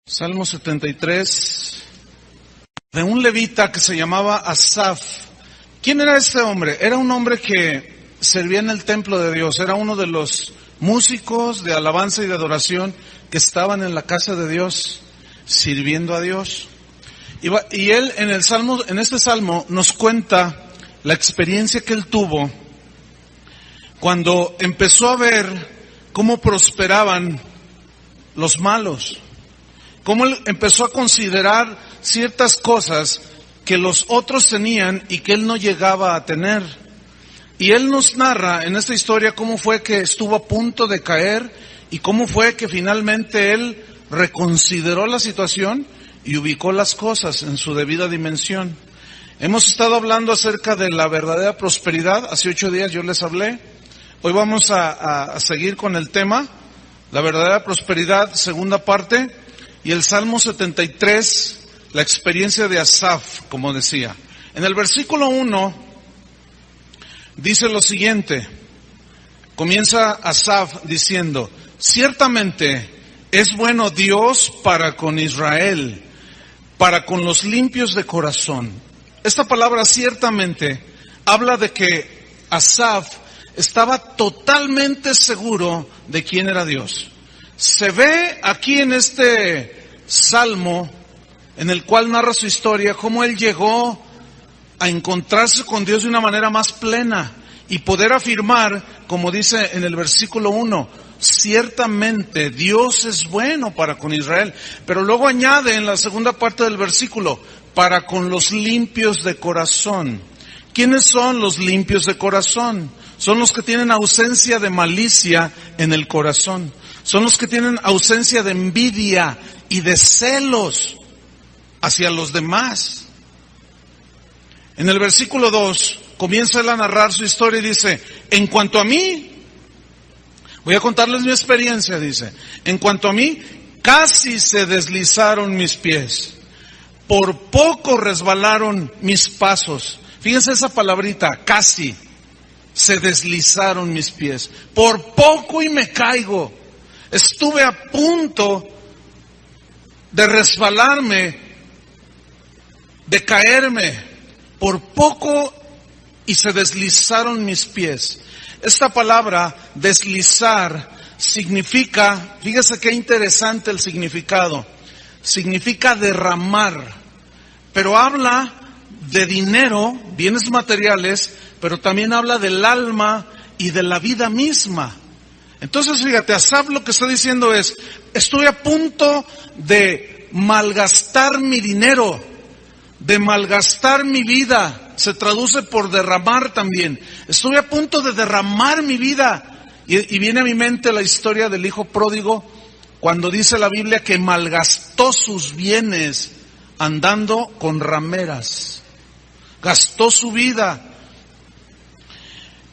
Salmo 73, de un levita que se llamaba Asaf. ¿Quién era este hombre? Era un hombre que servía en el templo de Dios, era uno de los músicos de alabanza y de adoración que estaban en la casa de Dios, sirviendo a Dios. Y él en este salmo nos cuenta la experiencia que él tuvo cuando empezó a ver cómo prosperaban los malos. Cómo él empezó a considerar ciertas cosas que los otros tenían y que él no llegaba a tener. Y él nos narra en esta historia cómo fue que estuvo a punto de caer y cómo fue que finalmente él reconsideró la situación y ubicó las cosas en su debida dimensión. Hemos estado hablando acerca de la verdadera prosperidad. Hace 8 días yo les hablé. Hoy vamos a seguir con el tema, la verdadera prosperidad, segunda parte. Y el Salmo 73, la experiencia de Asaf, como decía. En el versículo 1, dice lo siguiente. Comienza Asaf diciendo: ciertamente es bueno Dios para con Israel, para con los limpios de corazón. Esta palabra ciertamente habla de que Asaf estaba totalmente seguro de quién era Dios. Se ve aquí en este salmo, en el cual narra su historia, cómo él llegó a encontrarse con Dios de una manera más plena y poder afirmar, como dice en el versículo 1, ciertamente Dios es bueno para con Israel. Pero luego añade en la segunda parte del versículo, para con los limpios de corazón. ¿Quiénes son los limpios de corazón? Son los que tienen ausencia de malicia en el corazón. Son los que tienen ausencia de envidia y de celos hacia los demás. En el versículo 2 comienza él a narrar su historia y dice: en cuanto a mí, voy a contarles mi experiencia, dice, en cuanto a mí, casi se deslizaron mis pies, por poco resbalaron mis pasos. Fíjense esa palabrita, casi se deslizaron mis pies, por poco y me caigo. Estuve a punto de resbalarme, de caerme, por poco y se deslizaron mis pies. Esta palabra, deslizar, significa, fíjese qué interesante el significado, significa derramar, pero habla de dinero, bienes materiales, pero también habla del alma y de la vida misma. Entonces, fíjate, Asaf lo que está diciendo es: estoy a punto de malgastar mi dinero, de malgastar mi vida. Se traduce por derramar también. Estoy a punto de derramar mi vida. Y viene a mi mente la historia del hijo pródigo, cuando dice la Biblia que malgastó sus bienes andando con rameras. Gastó su vida.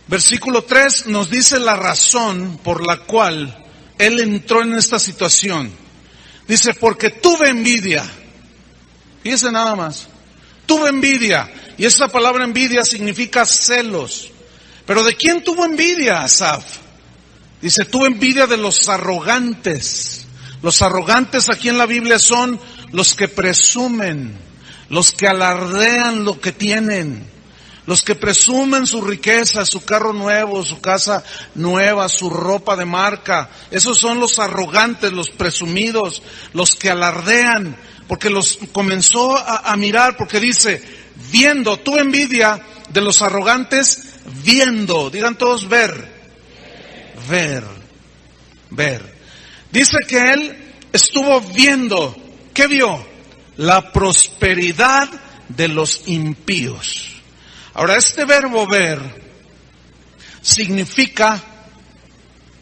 Versículo 3 nos dice la razón por la cual él entró en esta situación. Dice: porque tuve envidia. Fíjese nada más. Tuve envidia. Y esa palabra envidia significa celos. Pero ¿de quién tuvo envidia Asaf? Dice: tuve envidia de los arrogantes. Los arrogantes aquí en la Biblia son los que presumen, los que alardean lo que tienen. Los que presumen su riqueza, su carro nuevo, su casa nueva, su ropa de marca. Esos son los arrogantes, los presumidos, los que alardean. Porque los comenzó a mirar, porque dice, viendo, tu envidia de los arrogantes, viendo. Digan todos, ver. Ver. Dice que él estuvo viendo. ¿Qué vio? La prosperidad de los impíos. Ahora, este verbo ver significa,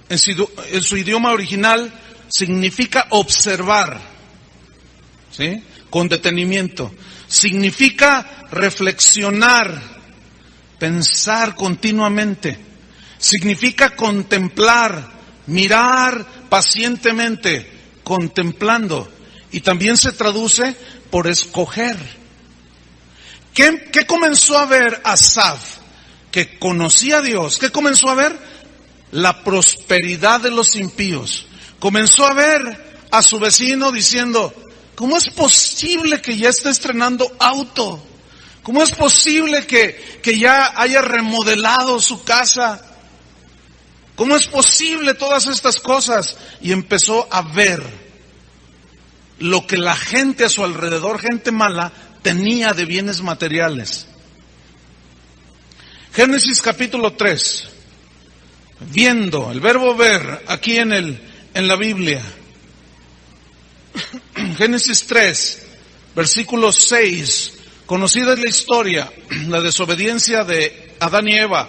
en su idioma original, significa observar, ¿sí? Con detenimiento. Significa reflexionar, pensar continuamente. Significa contemplar, mirar pacientemente, contemplando. Y también se traduce por escoger. ¿Qué comenzó a ver Asaf? Que conocía a Dios. ¿Qué comenzó a ver? La prosperidad de los impíos. Comenzó a ver a su vecino diciendo, ¿cómo es posible que ya esté estrenando auto? ¿Cómo es posible que ya haya remodelado su casa? ¿Cómo es posible todas estas cosas? Y empezó a ver lo que la gente a su alrededor, gente mala, tenía de bienes materiales. Génesis capítulo 3. Viendo, el verbo ver, aquí en la Biblia. Génesis 3, versículo 6. Conocida es la historia, la desobediencia de Adán y Eva.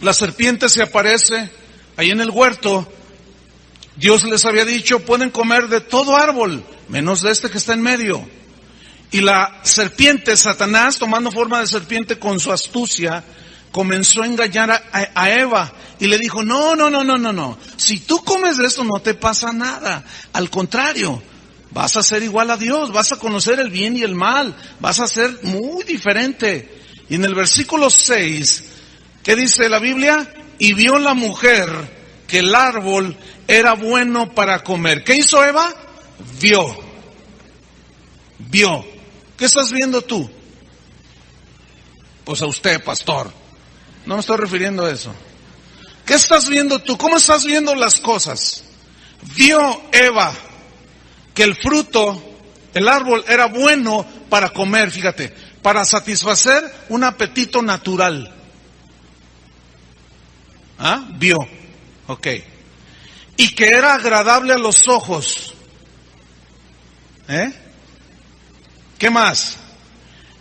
La serpiente se aparece ahí en el huerto. Dios les había dicho, pueden comer de todo árbol, menos de este que está en medio. Y la serpiente, Satanás, tomando forma de serpiente con su astucia, comenzó a engañar a Eva y le dijo, no, si tú comes de esto no te pasa nada, al contrario, vas a ser igual a Dios, vas a conocer el bien y el mal, vas a ser muy diferente. Y en el versículo 6, ¿qué dice la Biblia? Y vio la mujer que el árbol era bueno para comer. ¿Qué hizo Eva? Vio. ¿Qué estás viendo tú? Pues a usted, pastor. No me estoy refiriendo a eso. ¿Qué estás viendo tú? ¿Cómo estás viendo las cosas? Vio Eva que el fruto, el árbol era bueno para comer, fíjate, para satisfacer un apetito natural. Vio, ok. Y que era agradable a los ojos. ¿Qué más?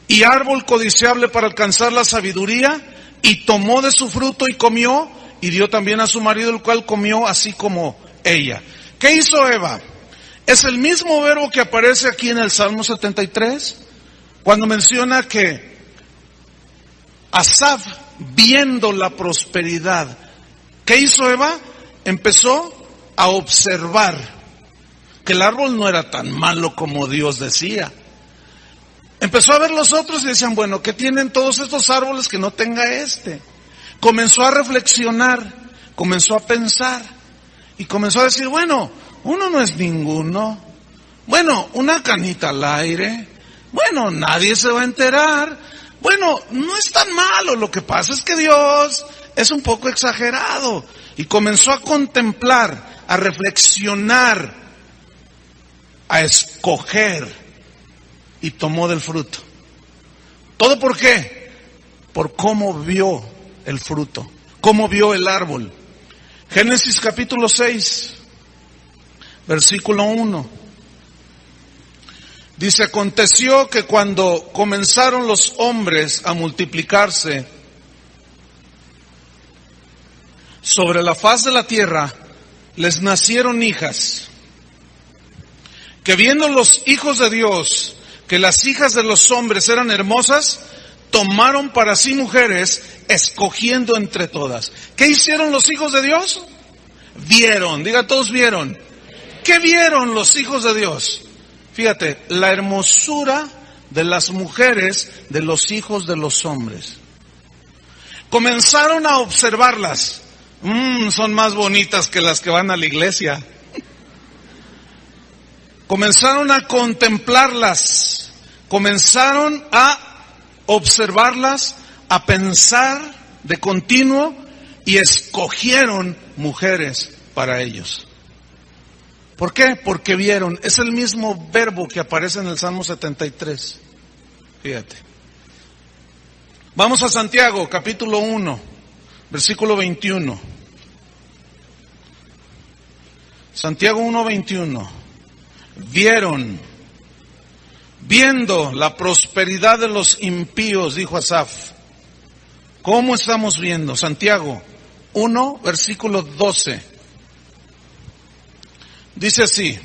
Y árbol codiciable para alcanzar la sabiduría. Y tomó de su fruto y comió, y dio también a su marido, el cual comió así como ella. ¿Qué hizo Eva? Es el mismo verbo que aparece aquí en el Salmo 73, cuando menciona que Asaf, viendo la prosperidad, ¿qué hizo Eva? Empezó a observar que el árbol no era tan malo como Dios decía. Empezó a ver los otros y decían, bueno, ¿qué tienen todos estos árboles que no tenga este? Comenzó a reflexionar, comenzó a pensar y comenzó a decir, bueno, uno no es ninguno. Bueno, una canita al aire. Bueno, nadie se va a enterar. Bueno, no es tan malo, lo que pasa es que Dios es un poco exagerado. Y comenzó a contemplar, a reflexionar, a escoger. Y tomó del fruto. ¿Todo por qué? Por cómo vio el fruto, cómo vio el árbol. Génesis capítulo 6, versículo 1. Dice, aconteció que cuando comenzaron los hombres a multiplicarse sobre la faz de la tierra, les nacieron hijas, que viendo los hijos de Dios que las hijas de los hombres eran hermosas, tomaron para sí mujeres, escogiendo entre todas. ¿Qué hicieron los hijos de Dios? Vieron, diga todos vieron. ¿Qué vieron los hijos de Dios? Fíjate, la hermosura de las mujeres de los hijos de los hombres. Comenzaron a observarlas. Son más bonitas que las que van a la iglesia. Comenzaron a contemplarlas, comenzaron a observarlas, a pensar de continuo y escogieron mujeres para ellos. ¿Por qué? Porque vieron, es el mismo verbo que aparece en el Salmo 73. Fíjate. Vamos a Santiago, capítulo 1, versículo 21. Santiago 1, 21. Viendo la prosperidad de los impíos, dijo Asaf. ¿Cómo estamos viendo? Santiago 1, versículo 12. Dice así: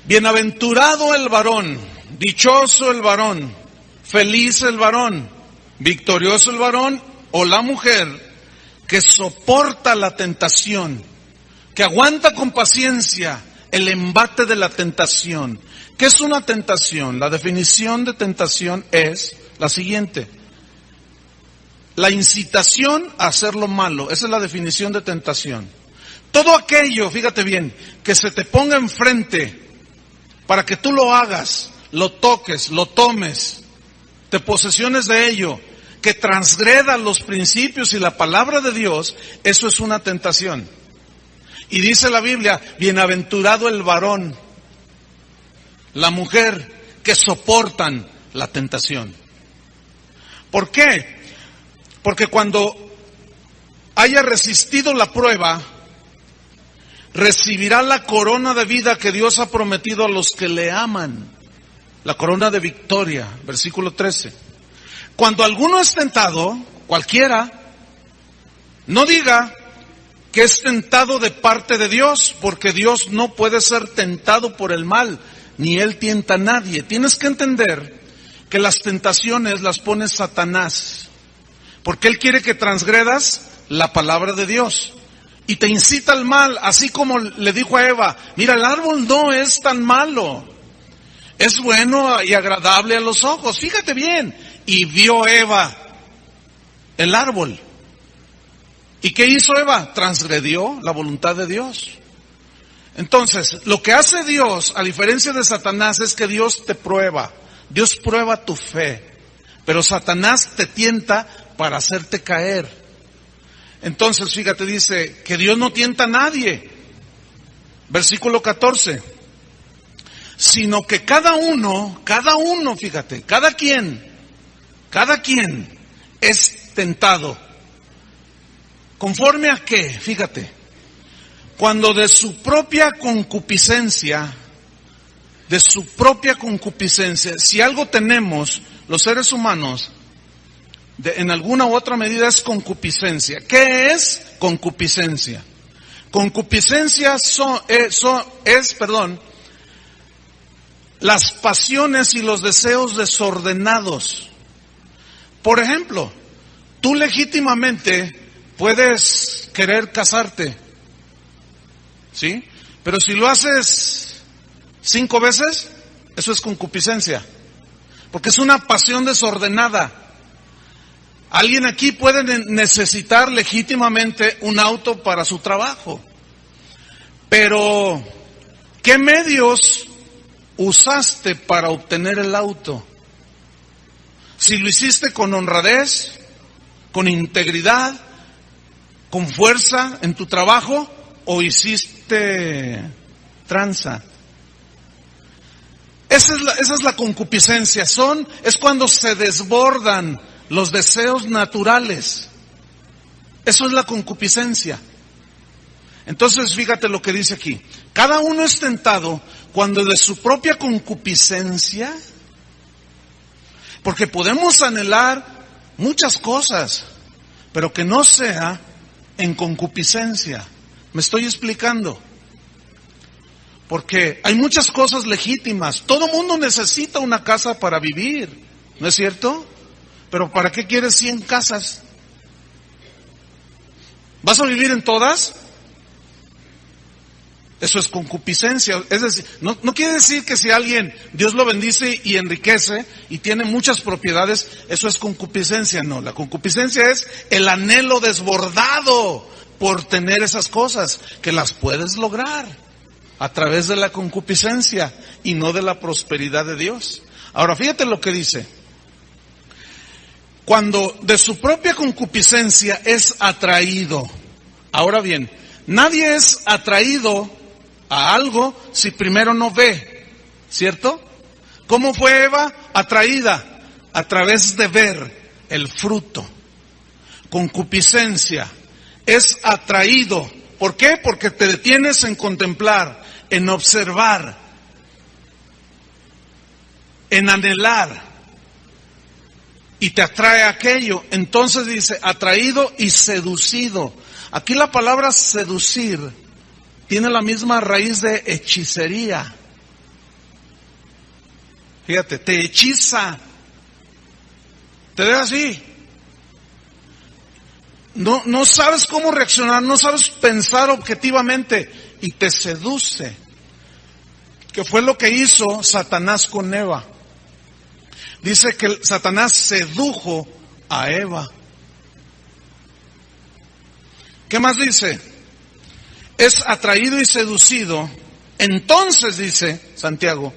bienaventurado el varón, dichoso el varón, feliz el varón, victorioso el varón o la mujer que soporta la tentación, que aguanta con paciencia el embate de la tentación. ¿Qué es una tentación? La definición de tentación es la siguiente: la incitación a hacer lo malo. Esa es la definición de tentación. Todo aquello, fíjate bien, que se te ponga enfrente para que tú lo hagas, lo toques, lo tomes, te posesiones de ello, que transgreda los principios y la palabra de Dios, eso es una tentación. Y dice la Biblia, bienaventurado el varón, la mujer que soportan la tentación. ¿Por qué? Porque cuando haya resistido la prueba, recibirá la corona de vida que Dios ha prometido a los que le aman. La corona de victoria, versículo 13. Cuando alguno es tentado, cualquiera, no diga que es tentado de parte de Dios, porque Dios no puede ser tentado por el mal, ni Él tienta a nadie. Tienes que entender que las tentaciones las pone Satanás, porque Él quiere que transgredas la palabra de Dios. Y te incita al mal, así como le dijo a Eva, mira, el árbol no es tan malo, es bueno y agradable a los ojos, fíjate bien. Y vio Eva el árbol. ¿Y qué hizo Eva? Transgredió la voluntad de Dios. Entonces, lo que hace Dios, a diferencia de Satanás, es que Dios te prueba. Dios prueba tu fe, pero Satanás te tienta para hacerte caer. Entonces, fíjate, dice que Dios no tienta a nadie. Versículo 14. Sino que cada uno, fíjate, cada quien es tentado. ¿Conforme a qué? Fíjate. Cuando de su propia concupiscencia, si algo tenemos los seres humanos, en alguna u otra medida es concupiscencia. ¿Qué es concupiscencia? Concupiscencia es las pasiones y los deseos desordenados. Por ejemplo, tú legítimamente puedes querer casarte, ¿sí? Pero si lo haces 5 veces, eso es concupiscencia, porque es una pasión desordenada. Alguien aquí puede necesitar legítimamente un auto para su trabajo, pero ¿qué medios usaste para obtener el auto? Si lo hiciste con honradez, con integridad, con fuerza en tu trabajo, o hiciste tranza. Esa es la concupiscencia. Es cuando se desbordan los deseos naturales. Eso es la concupiscencia. Entonces, fíjate lo que dice aquí. Cada uno es tentado cuando de su propia concupiscencia, porque podemos anhelar muchas cosas, pero que no sea en concupiscencia. ¿Me estoy explicando? Porque hay muchas cosas legítimas. Todo mundo necesita una casa para vivir, ¿no es cierto? Pero ¿para qué quieres 100 casas? ¿Vas a vivir en todas? Eso es concupiscencia. Es decir, no quiere decir que si alguien, Dios lo bendice y enriquece y tiene muchas propiedades, eso es concupiscencia. No, la concupiscencia es el anhelo desbordado por tener esas cosas, que las puedes lograr a través de la concupiscencia y no de la prosperidad de Dios. Ahora, fíjate lo que dice. Cuando de su propia concupiscencia es atraído. Ahora bien, nadie es atraído a algo si primero no ve, ¿cierto? ¿Cómo fue Eva atraída? A través de ver el fruto. Concupiscencia es atraído. ¿Por qué? Porque te detienes en contemplar, en observar, en anhelar, y te atrae aquello. Entonces dice atraído y seducido. Aquí la palabra seducir tiene la misma raíz de hechicería. Fíjate, te hechiza, te deja así. No sabes cómo reaccionar, no sabes pensar objetivamente y te seduce. Que fue lo que hizo Satanás con Eva. Dice que Satanás sedujo a Eva. ¿Qué más dice? es atraído y seducido, entonces, dice Santiago,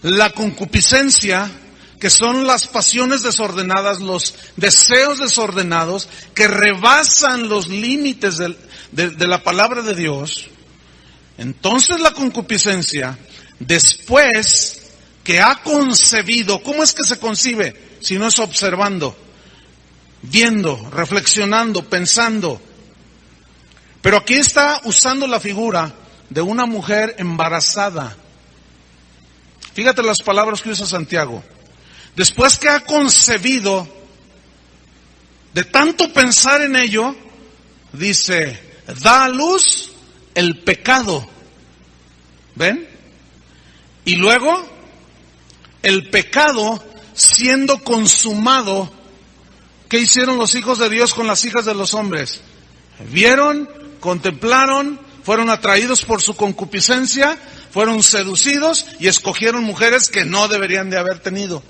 la concupiscencia, que son las pasiones desordenadas, los deseos desordenados, que rebasan los límites de la palabra de Dios, entonces la concupiscencia, después que ha concebido, ¿cómo es que se concibe? Si no es observando, viendo, reflexionando, pensando. Pero aquí está usando la figura de una mujer embarazada. Fíjate las palabras que usa Santiago. Después que ha concebido, de tanto pensar en ello, dice, da a luz el pecado. ¿Ven? Y luego, el pecado siendo consumado, ¿qué hicieron los hijos de Dios con las hijas de los hombres? Vieron, contemplaron, fueron atraídos por su concupiscencia, fueron seducidos y escogieron mujeres que no deberían de haber tenido.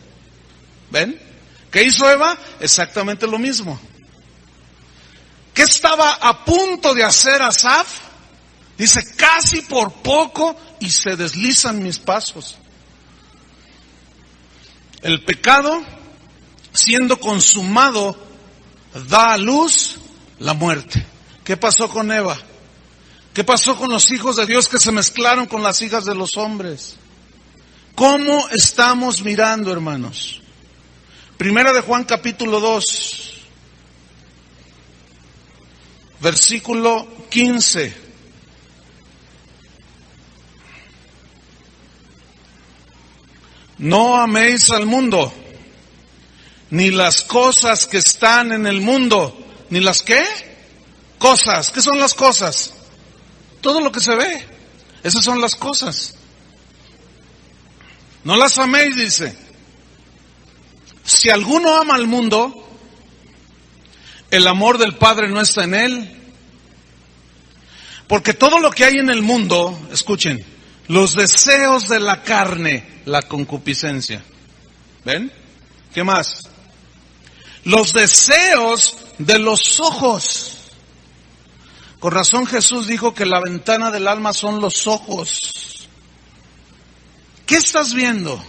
¿Ven? ¿Qué hizo Eva? Exactamente lo mismo. ¿Qué estaba a punto de hacer Asaf? Dice, casi por poco y se deslizan mis pasos. El pecado, siendo consumado, da a luz la muerte. ¿Qué pasó con Eva? ¿Qué pasó con los hijos de Dios que se mezclaron con las hijas de los hombres? ¿Cómo estamos mirando, hermanos? Primera de Juan capítulo 2, versículo 15. No améis al mundo, ni las cosas que están en el mundo, ni las ¿qué? Cosas. ¿Qué son las cosas? Todo lo que se ve. Esas son las cosas. No las améis, dice. Si alguno ama al mundo, el amor del Padre no está en él. Porque todo lo que hay en el mundo, escuchen, los deseos de la carne, la concupiscencia. ¿Ven? ¿Qué más? Los deseos de los ojos. Con razón Jesús dijo que la ventana del alma son los ojos. ¿Qué estás viendo?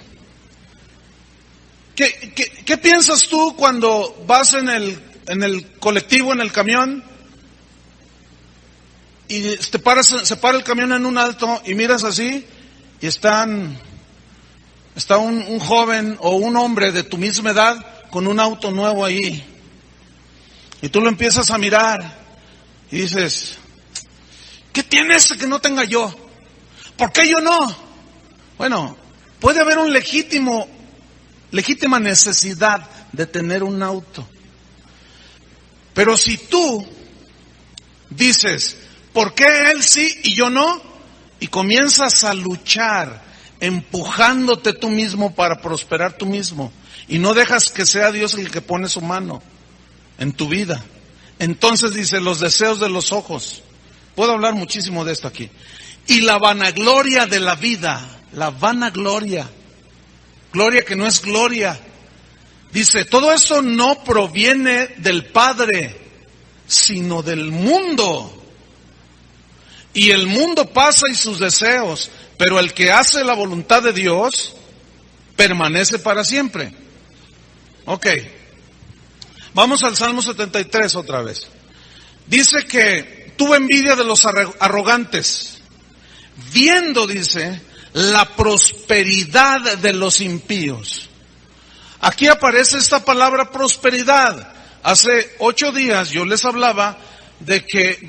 ¿Qué piensas tú cuando vas en el colectivo, en el camión, y se para el camión en un alto y miras así y está un joven o un hombre de tu misma edad con un auto nuevo ahí? Y tú lo empiezas a mirar y dices, ¿qué tiene ese que no tenga yo? ¿Por qué yo no? Bueno, puede haber una legítima necesidad de tener un auto. Pero si tú dices, ¿por qué él sí y yo no? Y comienzas a luchar, empujándote tú mismo para prosperar tú mismo, y no dejas que sea Dios el que pone su mano en tu vida. Entonces dice, los deseos de los ojos. Puedo hablar muchísimo de esto aquí. Y la vanagloria de la vida, la vanagloria. Gloria que no es gloria. Dice, todo eso no proviene del Padre, sino del mundo. Y el mundo pasa y sus deseos, pero el que hace la voluntad de Dios permanece para siempre. Ok. Vamos al Salmo 73 otra vez. Dice que tuvo envidia de los arrogantes, viendo, dice, la prosperidad de los impíos. Aquí aparece esta palabra prosperidad. Hace 8 días yo les hablaba de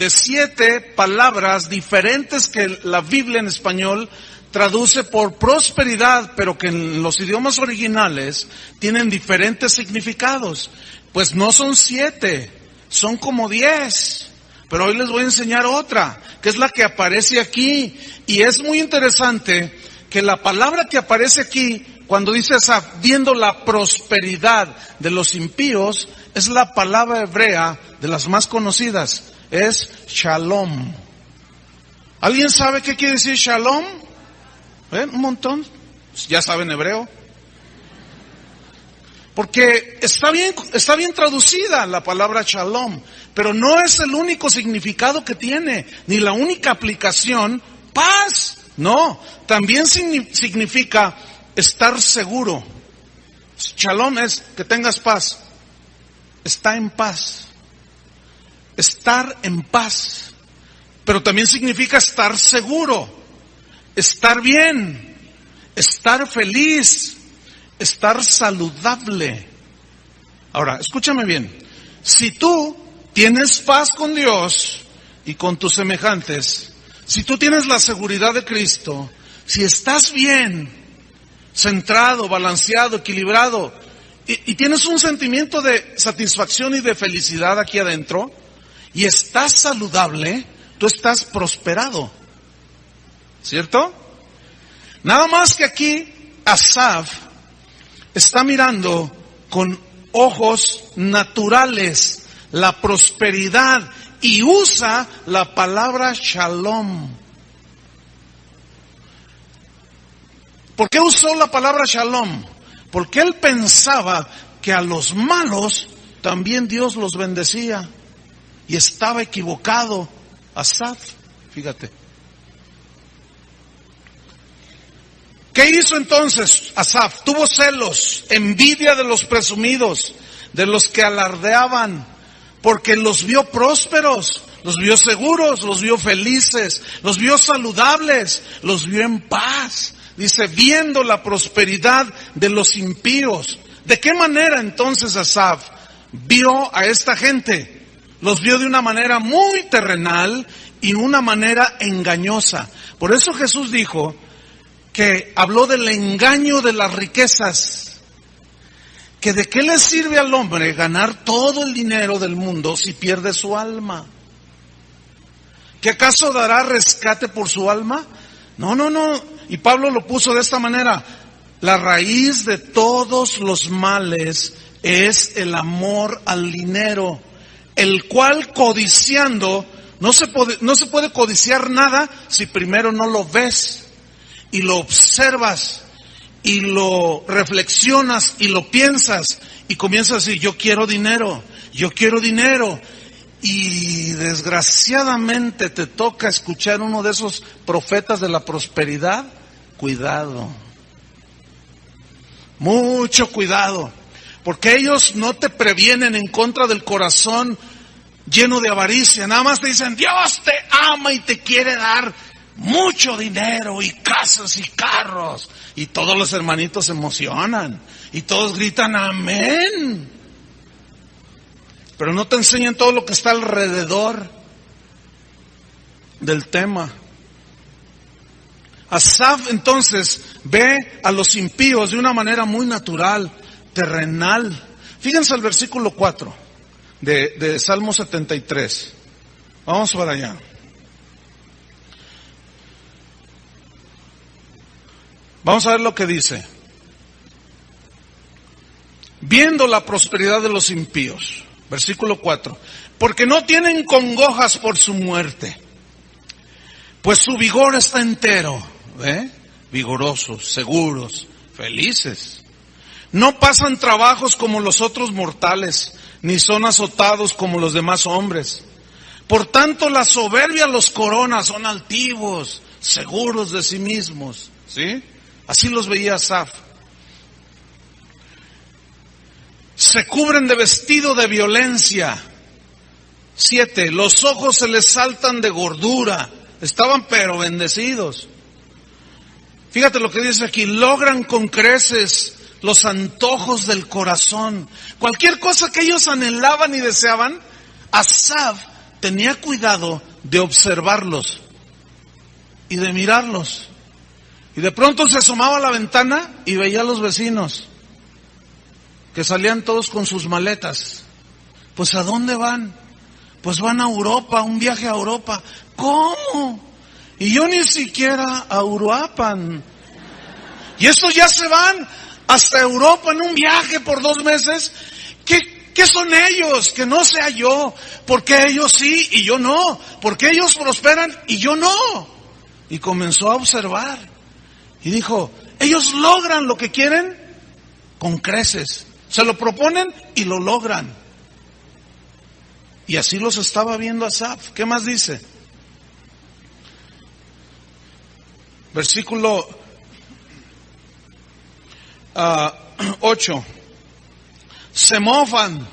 7 palabras diferentes que la Biblia en español traduce por prosperidad, pero que en los idiomas originales tienen diferentes significados. Pues no son 7, son como 10. Pero hoy les voy a enseñar otra, que es la que aparece aquí. Y es muy interesante que la palabra que aparece aquí, cuando dice viendo la prosperidad de los impíos, es la palabra hebrea de las más conocidas, es shalom. ¿Alguien sabe qué quiere decir shalom? ¿Ven? Un montón. Ya saben hebreo. Porque está bien traducida la palabra shalom, pero no es el único significado que tiene, ni la única aplicación, paz. No, también significa estar seguro. Shalom es que tengas paz. Está en paz. Estar en paz. Pero también significa estar seguro, estar bien, estar feliz, estar saludable. Ahora, escúchame bien. Si tú tienes paz con Dios y con tus semejantes, si tú tienes la seguridad de Cristo, si estás bien, centrado, balanceado, equilibrado, y tienes un sentimiento de satisfacción y de felicidad aquí adentro, y estás saludable, tú estás prosperado. ¿Cierto? Nada más que aquí Asaf está mirando con ojos naturales la prosperidad y usa la palabra shalom. ¿Por qué usó la palabra shalom? Porque él pensaba que a los malos también Dios los bendecía. Y estaba equivocado Asaf, fíjate. ¿Qué hizo entonces Asaf? Tuvo celos, envidia de los presumidos, de los que alardeaban, porque los vio prósperos, los vio seguros, los vio felices, los vio saludables, los vio en paz. Dice, viendo la prosperidad de los impíos. ¿De qué manera entonces Asaf vio a esta gente? Los vio de una manera muy terrenal y una manera engañosa. Por eso Jesús dijo que habló del engaño de las riquezas. Que de qué le sirve al hombre ganar todo el dinero del mundo si pierde su alma. ¿Que acaso dará rescate por su alma? No. Y Pablo lo puso de esta manera. La raíz de todos los males es el amor al dinero, el cual codiciando, no se puede codiciar nada si primero no lo ves y lo observas y lo reflexionas y lo piensas y comienzas a decir, yo quiero dinero. Y desgraciadamente te toca escuchar uno de esos profetas de la prosperidad. Cuidado, mucho cuidado, porque ellos no te previenen en contra del corazón lleno de avaricia. Nada más te dicen, Dios te ama y te quiere dar mucho dinero y casas y carros. Y todos los hermanitos se emocionan y todos gritan amén. Pero no te enseñan todo lo que está alrededor del tema. Asaf entonces ve a los impíos de una manera muy natural, terrenal. Fíjense el versículo 4 de Salmo 73. Vamos para allá. Vamos a ver lo que dice. Viendo la prosperidad de los impíos. Versículo 4. Porque no tienen congojas por su muerte, pues su vigor está entero. Vigorosos, seguros, felices. No pasan trabajos como los otros mortales, ni son azotados como los demás hombres. Por tanto, la soberbia los corona, son altivos, seguros de sí mismos. ¿Sí? Así los veía Asaf. Se cubren de vestido de violencia. 7. Los ojos se les saltan de gordura. Estaban pero bendecidos. Fíjate lo que dice aquí. Logran con creces los antojos del corazón. Cualquier cosa que ellos anhelaban y deseaban, Asaf tenía cuidado de observarlos y de mirarlos. Y de pronto se asomaba a la ventana y veía a los vecinos que salían todos con sus maletas. Pues ¿a dónde van? Pues van a Europa, un viaje a Europa. ¿Cómo? Y yo ni siquiera a Uruapan. Y estos ya se van hasta Europa en un viaje por 2 meses. ¿Qué son ellos? Que no sea yo. ¿Por qué ellos sí y yo no? ¿Por qué ellos prosperan y yo no? Y comenzó a observar. Y dijo, ellos logran lo que quieren con creces. Se lo proponen y lo logran. Y así los estaba viendo Asaf. ¿Qué más dice? Versículo 8. Se mofan,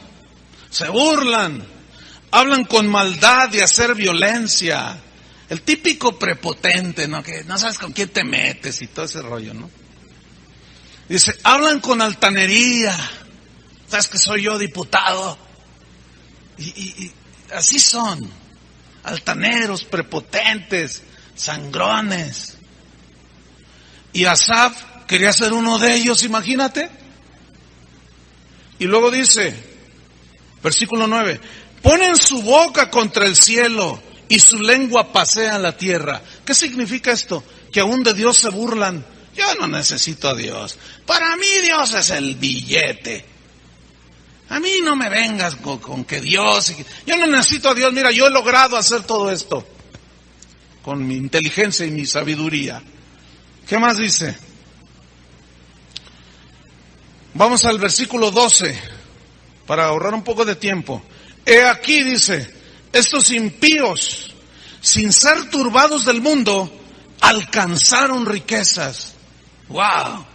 se burlan, hablan con maldad de hacer violencia. El típico prepotente, ¿no? Que no sabes con quién te metes y todo ese rollo, ¿no? Dice, hablan con altanería. ¿Sabes que soy yo diputado? Y así son. Altaneros, prepotentes, sangrones. Y Asaf quería ser uno de ellos, imagínate. Y luego dice, versículo 9, ponen su boca contra el cielo y su lengua pasea la tierra. ¿Qué significa esto? Que aún de Dios se burlan. Yo no necesito a Dios. Para mí Dios es el billete. A mí no me vengas con que Dios... Yo no necesito a Dios. Mira, yo he logrado hacer todo esto con mi inteligencia y mi sabiduría. ¿Qué más dice? Vamos al versículo 12 para ahorrar un poco de tiempo. He aquí, dice, estos impíos, sin ser turbados del mundo, alcanzaron riquezas. ¡Wow!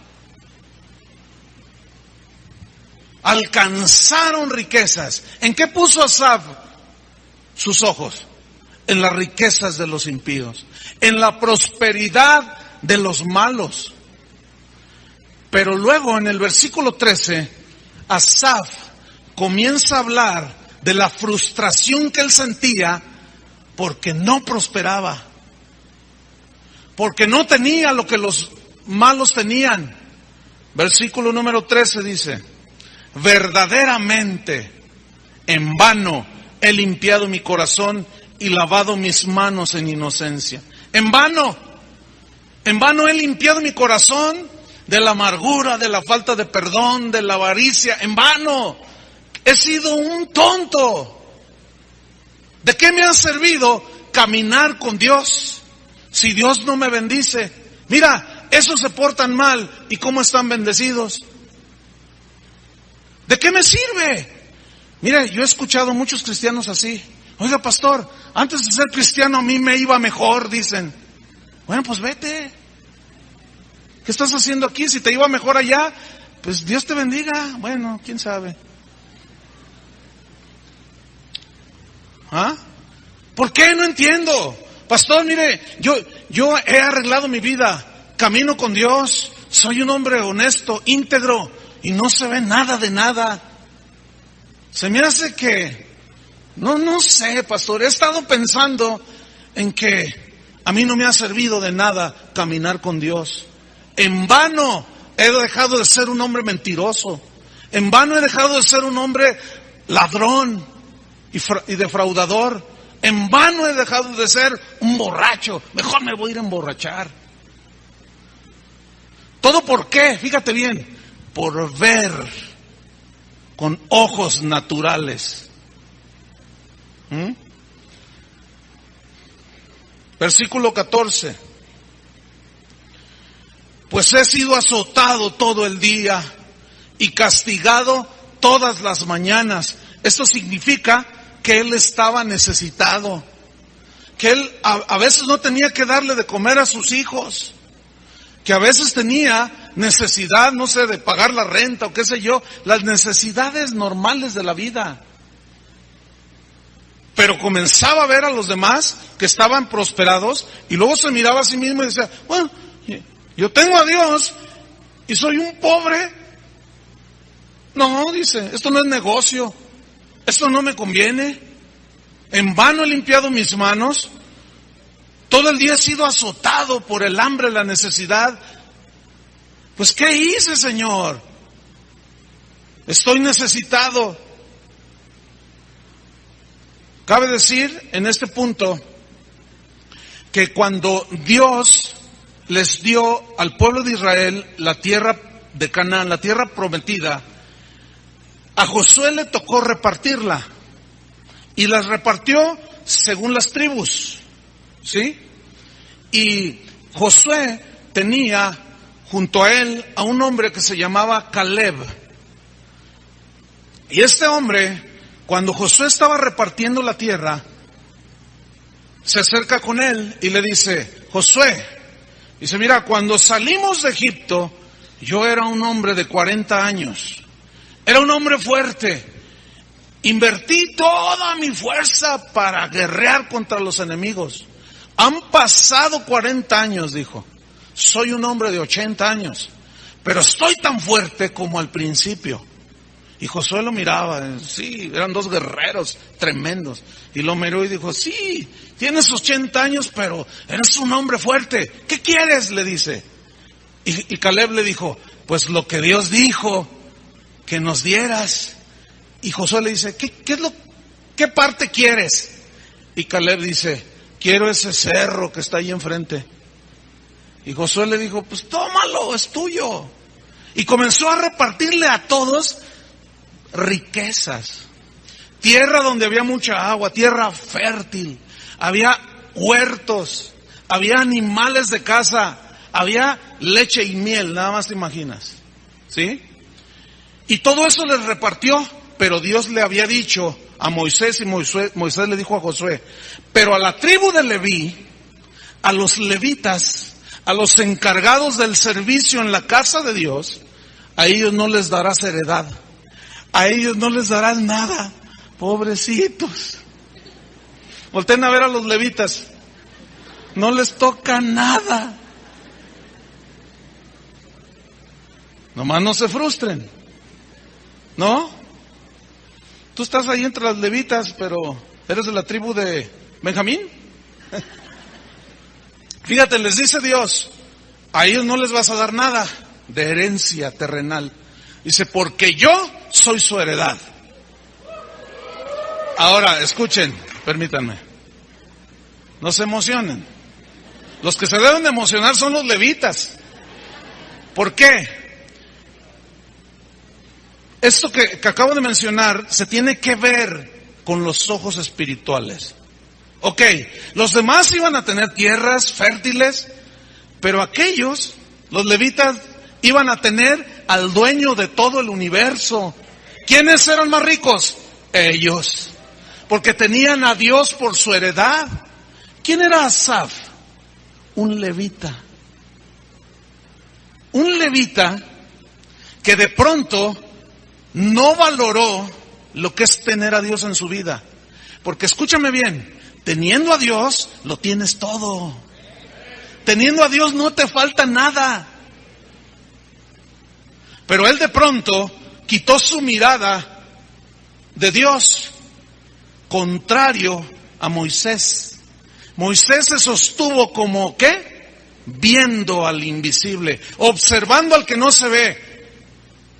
Alcanzaron riquezas. ¿En qué puso Asaf sus ojos? En las riquezas de los impíos, en la prosperidad de los malos. Pero luego en el versículo 13, Asaf comienza a hablar de la frustración que él sentía porque no prosperaba, porque no tenía lo que los malos tenían. Versículo número 13 dice, verdaderamente en vano he limpiado mi corazón y lavado mis manos en inocencia. En vano he limpiado mi corazón de la amargura, de la falta de perdón, de la avaricia. En vano he sido un tonto. ¿De qué me ha servido caminar con Dios si Dios no me bendice? Mira, esos se portan mal y cómo están bendecidos. ¿De qué me sirve? Mira, yo he escuchado muchos cristianos así. Oiga, pastor, antes de ser cristiano a mí me iba mejor, dicen. Bueno, pues vete. ¿Qué estás haciendo aquí? Si te iba mejor allá, pues Dios te bendiga. Bueno, quién sabe. ¿Ah? ¿Por qué? No entiendo. Pastor, mire, yo he arreglado mi vida. Camino con Dios. Soy un hombre honesto, íntegro. Y no se ve nada de nada. Se me hace que... No sé, pastor. He estado pensando en que a mí no me ha servido de nada caminar con Dios. En vano he dejado de ser un hombre mentiroso. En vano he dejado de ser un hombre ladrón y defraudador. En vano he dejado de ser un borracho. Mejor me voy a ir a emborrachar. ¿Todo por qué? Fíjate bien. Por ver con ojos naturales. Versículo 14. Pues he sido azotado todo el día y castigado todas las mañanas. Esto significa que él estaba necesitado, que él a veces no tenía que darle de comer a sus hijos, que a veces tenía necesidad, no sé, de pagar la renta o qué sé yo, las necesidades normales de la vida. Pero comenzaba a ver a los demás que estaban prosperados y luego se miraba a sí mismo y decía, bueno, yo tengo a Dios y soy un pobre. No, dice, esto no es negocio, esto no me conviene. En vano he limpiado mis manos, todo el día he sido azotado por el hambre, la necesidad. Pues ¿qué hice, Señor? Estoy necesitado. Cabe decir en este punto que cuando Dios les dio al pueblo de Israel la tierra de Canaán, la tierra prometida, a Josué le tocó repartirla y las repartió según las tribus, ¿sí? Y Josué tenía junto a él a un hombre que se llamaba Caleb. Y este hombre, cuando Josué estaba repartiendo la tierra, se acerca con él y le dice: Josué, dice, mira, cuando salimos de Egipto, yo era un hombre de 40 años, era un hombre fuerte, invertí toda mi fuerza para guerrear contra los enemigos. Han pasado 40 años, dijo, soy un hombre de 80 años, pero estoy tan fuerte como al principio. Y Josué lo miraba, sí, eran dos guerreros tremendos. Y lo miró y dijo: sí, tienes 80 años, pero eres un hombre fuerte. ¿Qué quieres?, le dice. Y Caleb le dijo: pues lo que Dios dijo que nos dieras. Y Josué le dice: ¿qué parte quieres? Y Caleb dice: quiero ese cerro que está ahí enfrente. Y Josué le dijo: pues tómalo, es tuyo. Y comenzó a repartirle a todos riquezas, tierra donde había mucha agua, tierra fértil, había huertos, había animales de casa, había leche y miel, nada más te imaginas, ¿sí? Y todo eso les repartió, pero Dios le había dicho a Moisés, y Moisés le dijo a Josué: pero a la tribu de Leví, a los levitas, a los encargados del servicio en la casa de Dios, a ellos no les darás heredad. A ellos no les darán nada, pobrecitos. Volten a ver a los levitas, no les toca nada. Nomás no se frustren, ¿no? Tú estás ahí entre las levitas, pero eres de la tribu de Benjamín. Fíjate, les dice Dios: a ellos no les vas a dar nada de herencia terrenal. Dice: porque yo soy su heredad. Ahora, escuchen, permítanme, no se emocionen. Los que se deben de emocionar son los levitas. ¿Por qué? Esto que acabo de mencionar se tiene que ver con los ojos espirituales. Ok, los demás iban a tener tierras fértiles, pero aquellos, los levitas, iban a tener al dueño de todo el universo. ¿Quiénes eran más ricos? Ellos, porque tenían a Dios por su heredad. ¿Quién era Asaf? Un levita. Un levita que de pronto no valoró lo que es tener a Dios en su vida. Porque escúchame bien, teniendo a Dios lo tienes todo. Teniendo a Dios no te falta nada. Pero él de pronto quitó su mirada de Dios, contrario a Moisés. Moisés se sostuvo como, ¿qué? Viendo al invisible, observando al que no se ve,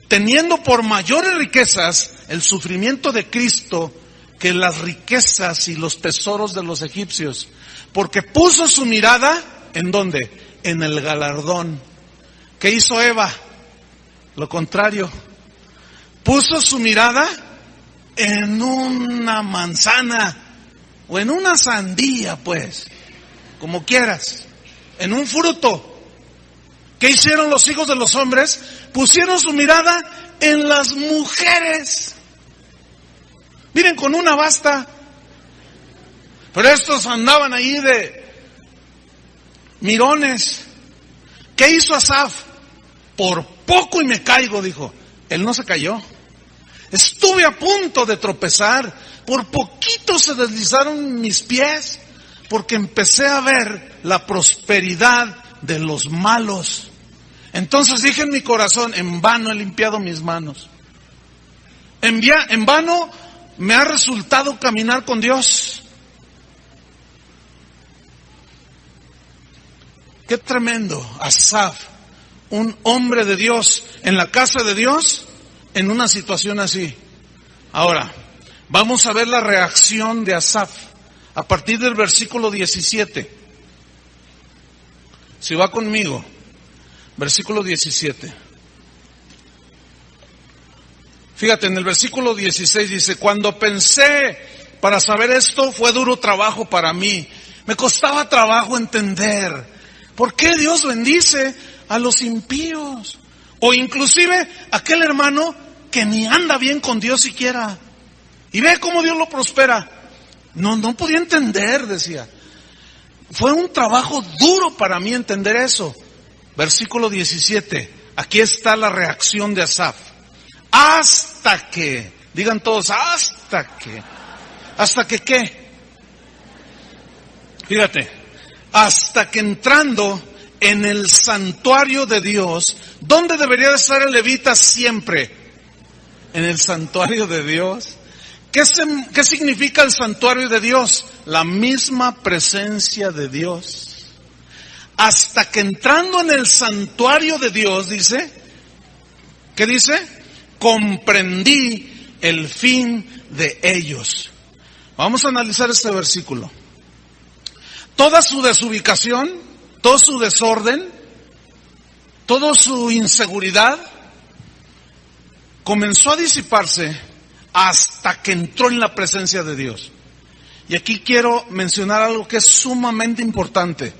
teniendo por mayores riquezas el sufrimiento de Cristo que las riquezas y los tesoros de los egipcios, porque puso su mirada, ¿en dónde? En el galardón. ¿Qué hizo Eva? Lo contrario, puso su mirada en una manzana o en una sandía, pues, como quieras, en un fruto. ¿Qué hicieron los hijos de los hombres? Pusieron su mirada en las mujeres. Miren, con una basta. Pero estos andaban ahí de mirones. ¿Qué hizo Asaf? Por poco y me caigo, dijo. Él no se cayó. Estuve a punto de tropezar. Por poquito se deslizaron mis pies, porque empecé a ver la prosperidad de los malos. Entonces dije en mi corazón: en vano he limpiado mis manos. En vano me ha resultado caminar con Dios. Qué tremendo. Asaf, un hombre de Dios en la casa de Dios, en una situación así. Ahora, vamos a ver la reacción de Asaf a partir del versículo 17. Si va conmigo, versículo 17. Fíjate, en el versículo 16 dice: cuando pensé para saber esto, fue duro trabajo para mí. Me costaba trabajo entender por qué Dios bendice a los impíos. O inclusive aquel hermano que ni anda bien con Dios siquiera. Y ve cómo Dios lo prospera. No podía entender, decía. Fue un trabajo duro para mí entender eso. Versículo 17. Aquí está la reacción de Asaf. Hasta que, digan todos, hasta que ¿qué? Fíjate, hasta que entrando en el santuario de Dios, ¿dónde debería de estar el levita siempre? En el santuario de Dios. ¿Qué significa el santuario de Dios? La misma presencia de Dios. Hasta que entrando en el santuario de Dios, dice, ¿qué dice? Comprendí el fin de ellos. Vamos a analizar este versículo. Toda su desubicación, todo su desorden, toda su inseguridad, comenzó a disiparse hasta que entró en la presencia de Dios. Y aquí quiero mencionar algo que es sumamente importante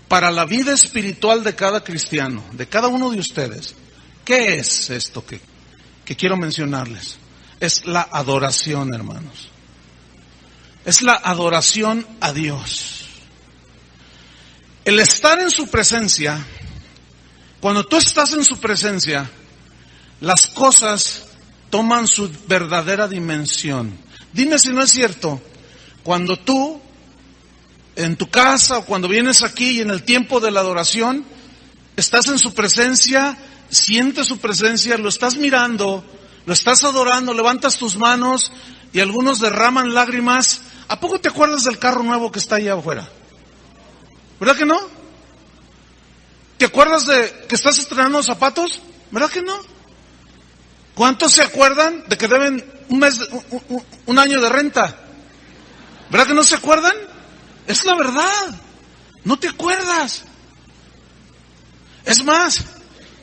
para la vida espiritual de cada cristiano, de cada uno de ustedes. ¿Qué es esto que quiero mencionarles? Es la adoración, hermanos. Es la adoración a Dios. El estar en su presencia, cuando tú estás en su presencia, las cosas toman su verdadera dimensión. Dime si no es cierto, cuando tú, en tu casa o cuando vienes aquí y en el tiempo de la adoración, estás en su presencia, sientes su presencia, lo estás mirando, lo estás adorando, levantas tus manos y algunos derraman lágrimas. ¿A poco te acuerdas del carro nuevo que está allá afuera? ¿Verdad que no? ¿Te acuerdas de que estás estrenando zapatos? ¿Verdad que no? ¿Cuántos se acuerdan de que deben un año de renta? ¿Verdad que no se acuerdan? Es la verdad. No te acuerdas. Es más,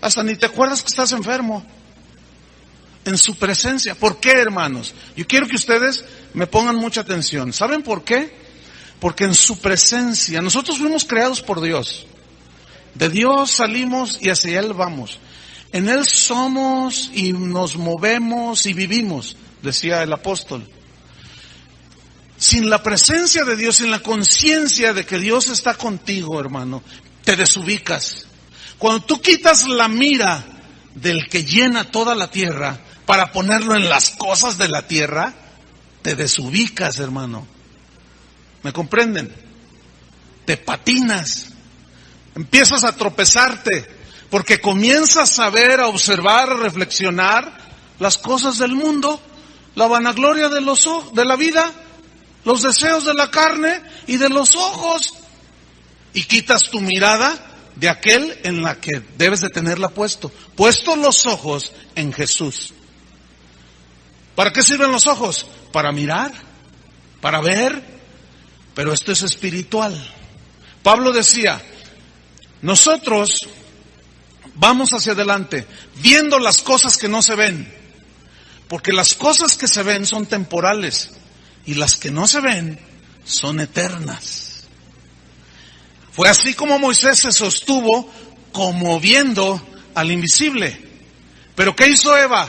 hasta ni te acuerdas que estás enfermo. En su presencia. ¿Por qué, hermanos? Yo quiero que ustedes me pongan mucha atención. ¿Saben por qué? Porque en su presencia, nosotros fuimos creados por Dios. De Dios salimos y hacia Él vamos. En Él somos y nos movemos y vivimos, decía el apóstol. Sin la presencia de Dios, sin la conciencia de que Dios está contigo, hermano, te desubicas. Cuando tú quitas la mira del que llena toda la tierra para ponerlo en las cosas de la tierra, te desubicas, hermano. ¿Me comprenden? Te patinas, empiezas a tropezarte, porque comienzas a ver, a observar, a reflexionar las cosas del mundo, la vanagloria de la vida, los deseos de la carne y de los ojos, y quitas tu mirada de aquel en la que debes de tenerla puestos los ojos en Jesús. ¿Para qué sirven los ojos? Para mirar, para ver. Pero esto es espiritual. Pablo decía, nosotros vamos hacia adelante, viendo las cosas que no se ven. Porque las cosas que se ven son temporales y las que no se ven son eternas. Fue así como Moisés se sostuvo como viendo al invisible. Pero ¿qué hizo Eva?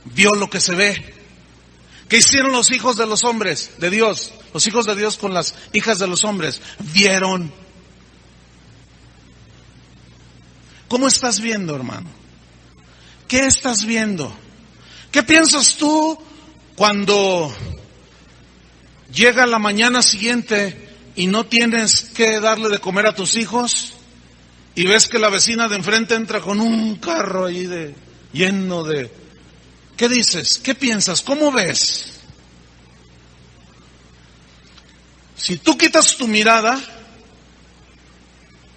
Vio lo que se ve. ¿Qué hicieron los hijos de los hombres, de Dios? Los hijos de Dios con las hijas de los hombres. Vieron. ¿Cómo estás viendo, hermano? ¿Qué estás viendo? ¿Qué piensas tú cuando llega la mañana siguiente y no tienes que darle de comer a tus hijos y ves que la vecina de enfrente entra con un carro ahí lleno de... ¿Qué dices? ¿Qué piensas? ¿Cómo ves? Si tú quitas tu mirada,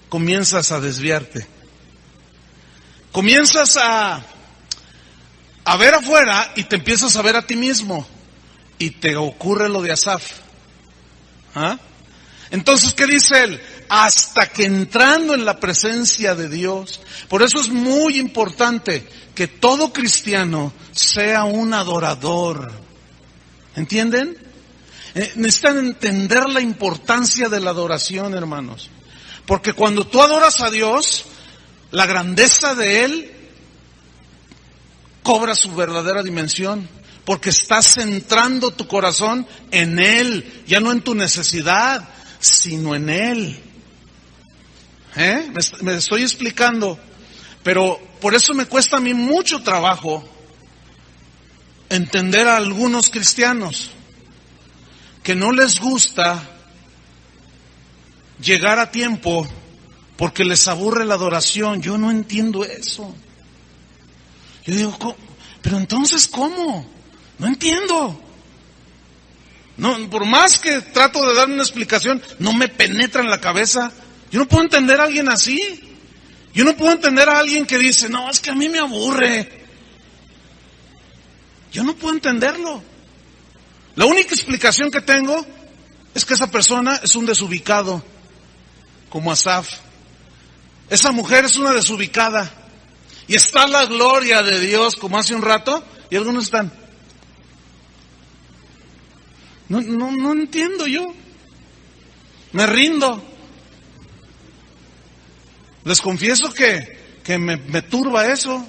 comienzas a desviarte. Comienzas a ver afuera y te empiezas a ver a ti mismo. Y te ocurre lo de Asaf. ¿Ah? Entonces, ¿qué dice él? Hasta que entrando en la presencia de Dios. Por eso es muy importante que todo cristiano sea un adorador. ¿Entienden? Necesitan entender la importancia de la adoración, hermanos. Porque cuando tú adoras a Dios, la grandeza de Él cobra su verdadera dimensión, porque estás centrando tu corazón en Él, ya no en tu necesidad, sino en Él. Me estoy explicando, pero por eso me cuesta a mí mucho trabajo entender a algunos cristianos que no les gusta llegar a tiempo porque les aburre la adoración. Yo no entiendo eso. Yo digo, ¿cómo? Pero entonces, ¿cómo? No entiendo. No, por más que trato de dar una explicación, no me penetra en la cabeza. Yo no puedo entender a alguien así. Yo no puedo entender a alguien que dice, no, es que a mí me aburre. Yo no puedo entenderlo. La única explicación que tengo es que esa persona es un desubicado, como Asaf. Esa mujer es una desubicada. Y está la gloria de Dios, como hace un rato, y algunos están. No entiendo yo. Me rindo. Les confieso que me turba eso.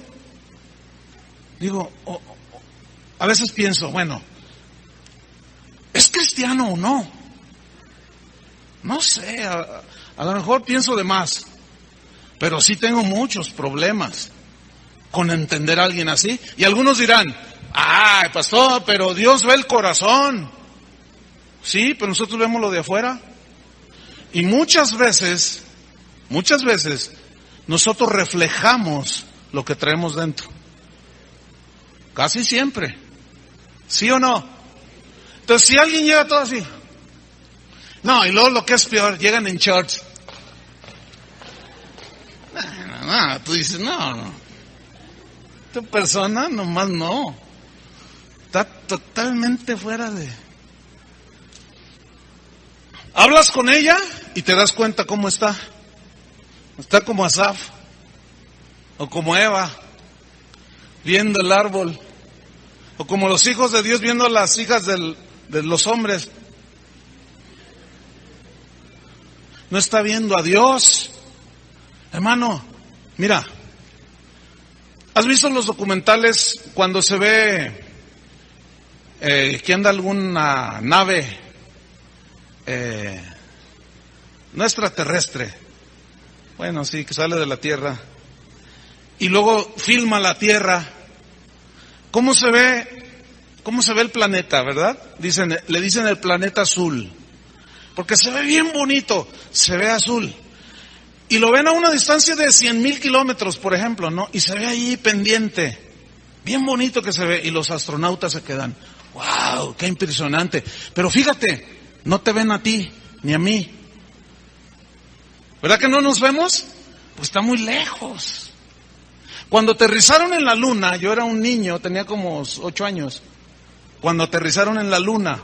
Digo, a veces pienso, bueno, ¿es cristiano o no? No sé, a lo mejor pienso de más, pero sí tengo muchos problemas con entender a alguien así. Y algunos dirán, ay, pastor, pero Dios ve el corazón. Sí, pero nosotros vemos lo de afuera. Y muchas veces, nosotros reflejamos lo que traemos dentro. Casi siempre. ¿Sí o no? Entonces, si alguien llega todo así. No, y luego lo que es peor, llegan en shorts. No, tú dices, no. Esta persona nomás no. Está totalmente fuera de... Hablas con ella y te das cuenta cómo está. Está como Asaf o como Eva viendo el árbol, o como los hijos de Dios viendo a las hijas de los hombres. No está viendo a Dios. Hermano, mira, ¿has visto los documentales cuando se ve que anda alguna nave no extraterrestre? Bueno, sí, que sale de la Tierra y luego filma la Tierra. ¿Cómo se ve el planeta, verdad? Le dicen el planeta azul, porque se ve bien bonito, se ve azul. Y lo ven a una distancia de 100,000 kilómetros, por ejemplo, ¿no? Y se ve ahí pendiente, bien bonito que se ve, y los astronautas se quedan, ¡wow! ¡Qué impresionante! Pero fíjate, no te ven a ti, ni a mí. ¿Verdad que no nos vemos? Pues está muy lejos. Cuando aterrizaron en la luna, yo era un niño, tenía como 8 años, cuando aterrizaron en la luna,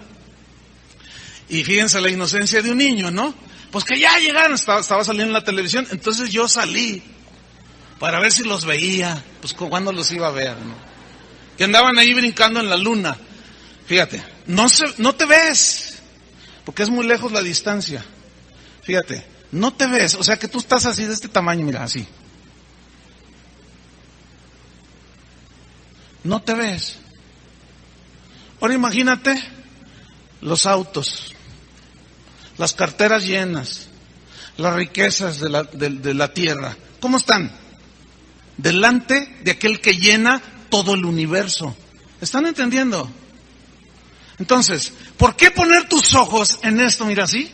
y fíjense la inocencia de un niño, ¿no? Pues que ya llegaron, estaba saliendo en la televisión, entonces yo salí para ver si los veía, pues cuándo los iba a ver, ¿no? Que andaban ahí brincando en la luna. Fíjate, no te ves, porque es muy lejos la distancia. Fíjate, no te ves, o sea que tú estás así de este tamaño, mira, así. No te ves. Ahora imagínate los autos, las carteras llenas, las riquezas de la tierra. ¿Cómo están? Delante de aquel que llena todo el universo. ¿Están entendiendo? Entonces, ¿por qué poner tus ojos en esto? Mira así.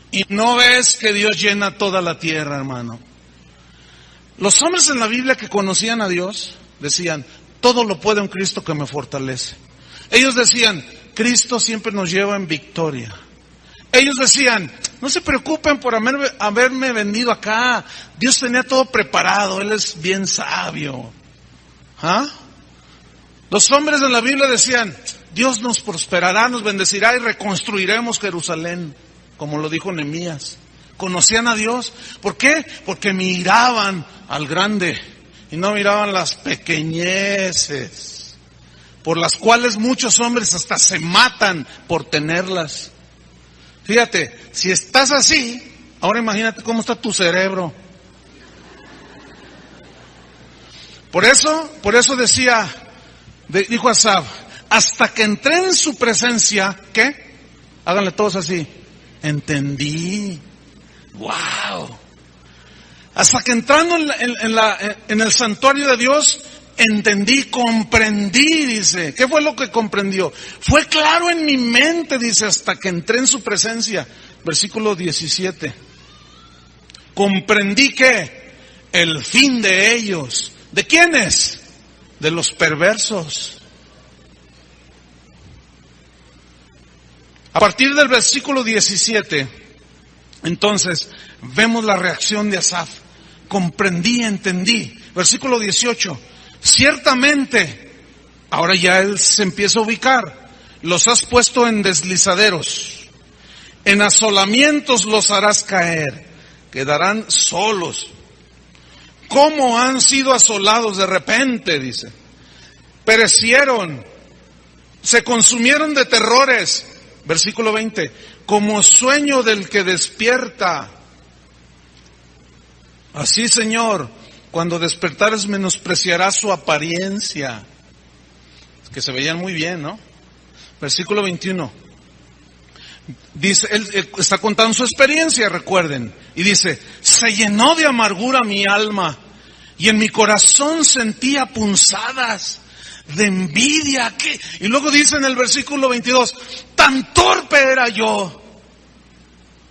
Y no ves que Dios llena toda la tierra, hermano. Los hombres en la Biblia que conocían a Dios decían, todo lo puedo en Cristo que me fortalece. Ellos decían, Cristo siempre nos lleva en victoria. Ellos decían, no se preocupen por haberme vendido acá. Dios tenía todo preparado, Él es bien sabio. ¿Ah? Los hombres de la Biblia decían, Dios nos prosperará, nos bendecirá y reconstruiremos Jerusalén, como lo dijo Nehemías. Conocían a Dios. ¿Por qué? Porque miraban al grande y no miraban las pequeñeces, por las cuales muchos hombres hasta se matan por tenerlas. Fíjate, si estás así, ahora imagínate cómo está tu cerebro. Por eso dijo Asaf, hasta que entré en su presencia, ¿qué? Háganle todos así. Entendí. Wow. Hasta que entrando en el santuario de Dios, entendí, comprendí, dice. ¿Qué fue lo que comprendió? Fue claro en mi mente, dice, hasta que entré en su presencia. Versículo 17. Comprendí que el fin de ellos. ¿De quiénes? De los perversos. A partir del versículo 17, entonces, vemos la reacción de Asaf. Comprendí, entendí. Versículo 18. Ciertamente, ahora ya él se empieza a ubicar. Los has puesto en deslizaderos. En asolamientos los harás caer. Quedarán solos. ¿Cómo han sido asolados de repente? Dice. Perecieron. Se consumieron de terrores. Versículo 20. Como sueño del que despierta. Así, Señor, cuando despertares menospreciarás su apariencia. Que se veían muy bien, ¿no? Versículo 21. Dice, él está contando su experiencia, recuerden. Y dice, se llenó de amargura mi alma y en mi corazón sentía punzadas de envidia. ¿Qué? Y luego dice en el versículo 22, tan torpe era yo.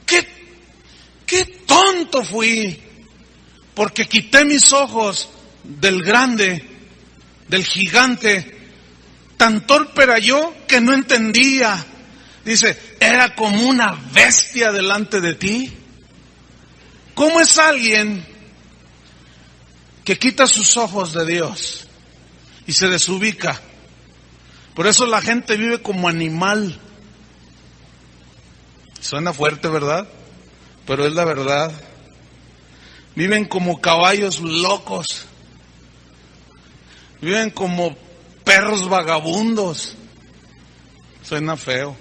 Qué tonto fui. Porque quité mis ojos del grande, del gigante. Tan torpe era yo que no entendía. Dice, era como una bestia delante de ti. ¿Cómo es alguien que quita sus ojos de Dios y se desubica? Por eso la gente vive como animal. Suena fuerte, ¿verdad? Pero es la verdad. Viven como caballos locos. Viven como perros vagabundos. Suena feo.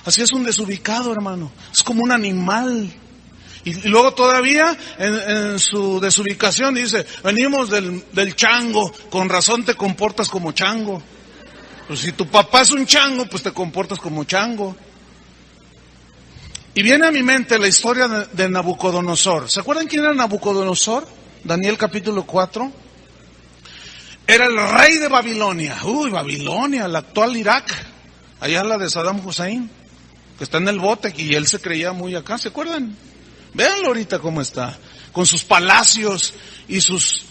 Así es un desubicado, hermano. Es como un animal. Y luego todavía en su desubicación dice, venimos del chango, con razón te comportas como chango. Pues si tu papá es un chango, pues te comportas como chango. Y viene a mi mente la historia de Nabucodonosor. ¿Se acuerdan quién era Nabucodonosor? Daniel capítulo 4. Era el rey de Babilonia. Uy, Babilonia, la actual Irak. Allá la de Saddam Hussein, que está en el bote y él se creía muy acá. ¿Se acuerdan? Véanlo ahorita cómo está. Con sus palacios y sus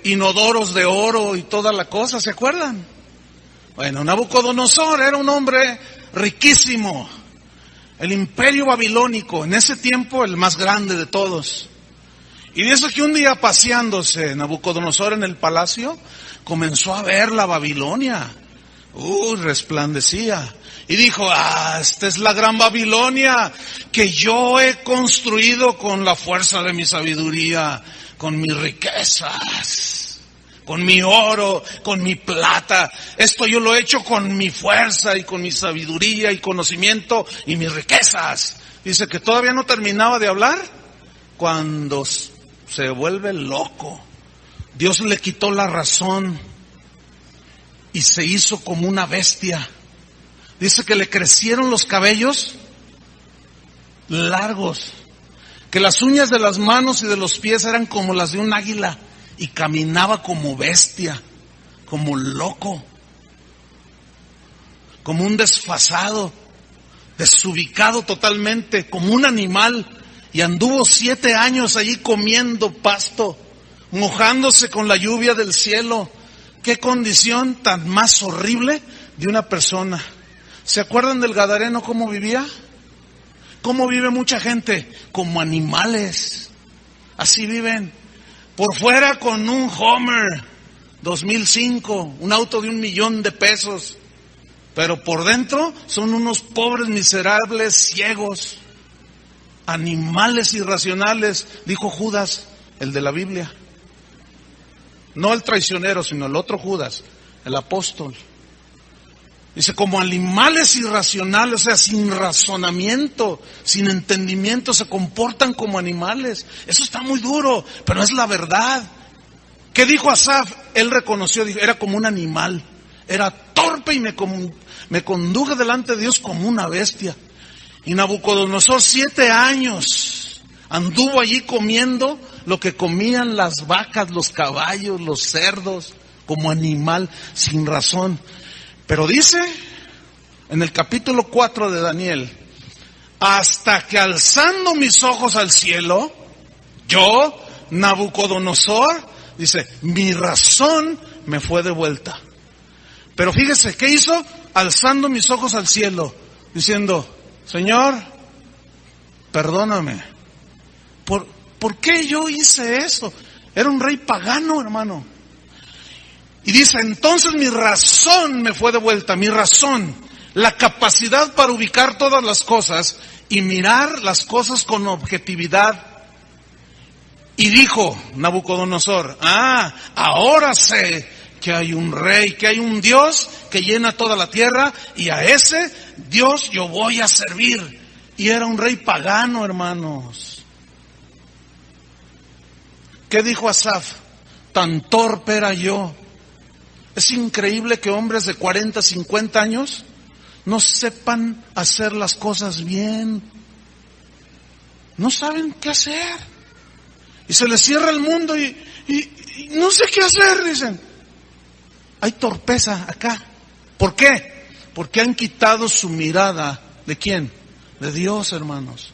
inodoros de oro y toda la cosa. ¿Se acuerdan? Bueno, Nabucodonosor era un hombre riquísimo. El imperio babilónico, en ese tiempo el más grande de todos. Y dice que un día paseándose Nabucodonosor en el palacio, comenzó a ver la Babilonia. Resplandecía. Y dijo, esta es la gran Babilonia que yo he construido con la fuerza de mi sabiduría, con mis riquezas, con mi oro, con mi plata. Esto yo lo he hecho con mi fuerza y con mi sabiduría y conocimiento y mis riquezas. Dice que todavía no terminaba de hablar cuando se vuelve loco. Dios le quitó la razón y se hizo como una bestia. Dice que le crecieron los cabellos largos, que las uñas de las manos y de los pies eran como las de un águila y caminaba como bestia, como loco, como un desfasado, desubicado totalmente, como un animal. Y anduvo 7 años allí comiendo pasto, mojándose con la lluvia del cielo. Qué condición tan más horrible de una persona. ¿Se acuerdan del Gadareno cómo vivía? ¿Cómo vive mucha gente? Como animales. Así viven. Por fuera con un Hummer 2005, un auto de $1,000,000. Pero por dentro son unos pobres miserables ciegos. Animales irracionales, dijo Judas, el de la Biblia. No el traicionero, sino el otro Judas, el apóstol. Dice, como animales irracionales, o sea, sin razonamiento, sin entendimiento, se comportan como animales. Eso está muy duro, pero es la verdad. ¿Qué dijo Asaf? Él reconoció, dijo, era como un animal, era torpe y me conduje delante de Dios como una bestia. Y Nabucodonosor 7 años anduvo allí comiendo lo que comían las vacas, los caballos, los cerdos, como animal, sin razón. Pero dice en el capítulo 4 de Daniel, hasta que alzando mis ojos al cielo, yo, Nabucodonosor, dice, mi razón me fue devuelta. Pero fíjese, ¿qué hizo? Alzando mis ojos al cielo, diciendo, Señor, perdóname. ¿Por qué yo hice esto? Era un rey pagano, hermano. Y dice, entonces mi razón me fue devuelta, mi razón, la capacidad para ubicar todas las cosas y mirar las cosas con objetividad. Y dijo Nabucodonosor, ahora sé que hay un rey, que hay un Dios que llena toda la tierra, y a ese Dios yo voy a servir. Y era un rey pagano, hermanos. ¿Qué dijo Asaf? Tan torpe era yo. Es increíble que hombres de 40, 50 años no sepan hacer las cosas bien. No saben qué hacer. Y se les cierra el mundo y no sé qué hacer, dicen. Hay torpeza acá. ¿Por qué? Porque han quitado su mirada. ¿De quién? De Dios, hermanos.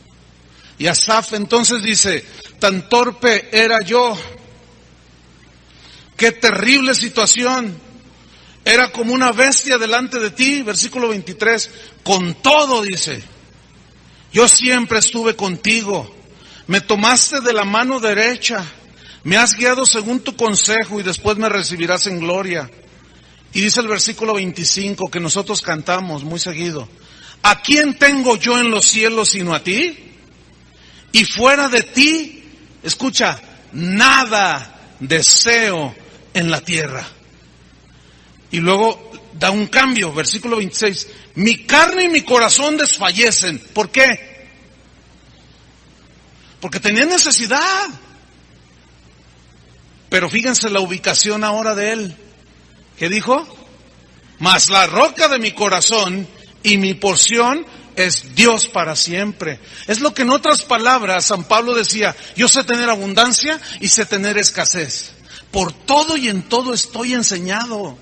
Y Asaf entonces dice, tan torpe era yo. Qué terrible situación. Era como una bestia delante de ti, versículo 23. Con todo, dice, yo siempre estuve contigo. Me tomaste de la mano derecha. Me has guiado según tu consejo y después me recibirás en gloria. Y dice el versículo 25 que nosotros cantamos muy seguido. ¿A quién tengo yo en los cielos sino a ti? Y fuera de ti, escucha, nada deseo en la tierra. Y luego da un cambio, versículo 26. Mi carne y mi corazón desfallecen. ¿Por qué? Porque tenía necesidad. Pero fíjense la ubicación ahora de él. ¿Qué dijo? Mas la roca de mi corazón y mi porción es Dios para siempre. Es lo que en otras palabras San Pablo decía, yo sé tener abundancia y sé tener escasez. Por todo y en todo estoy enseñado.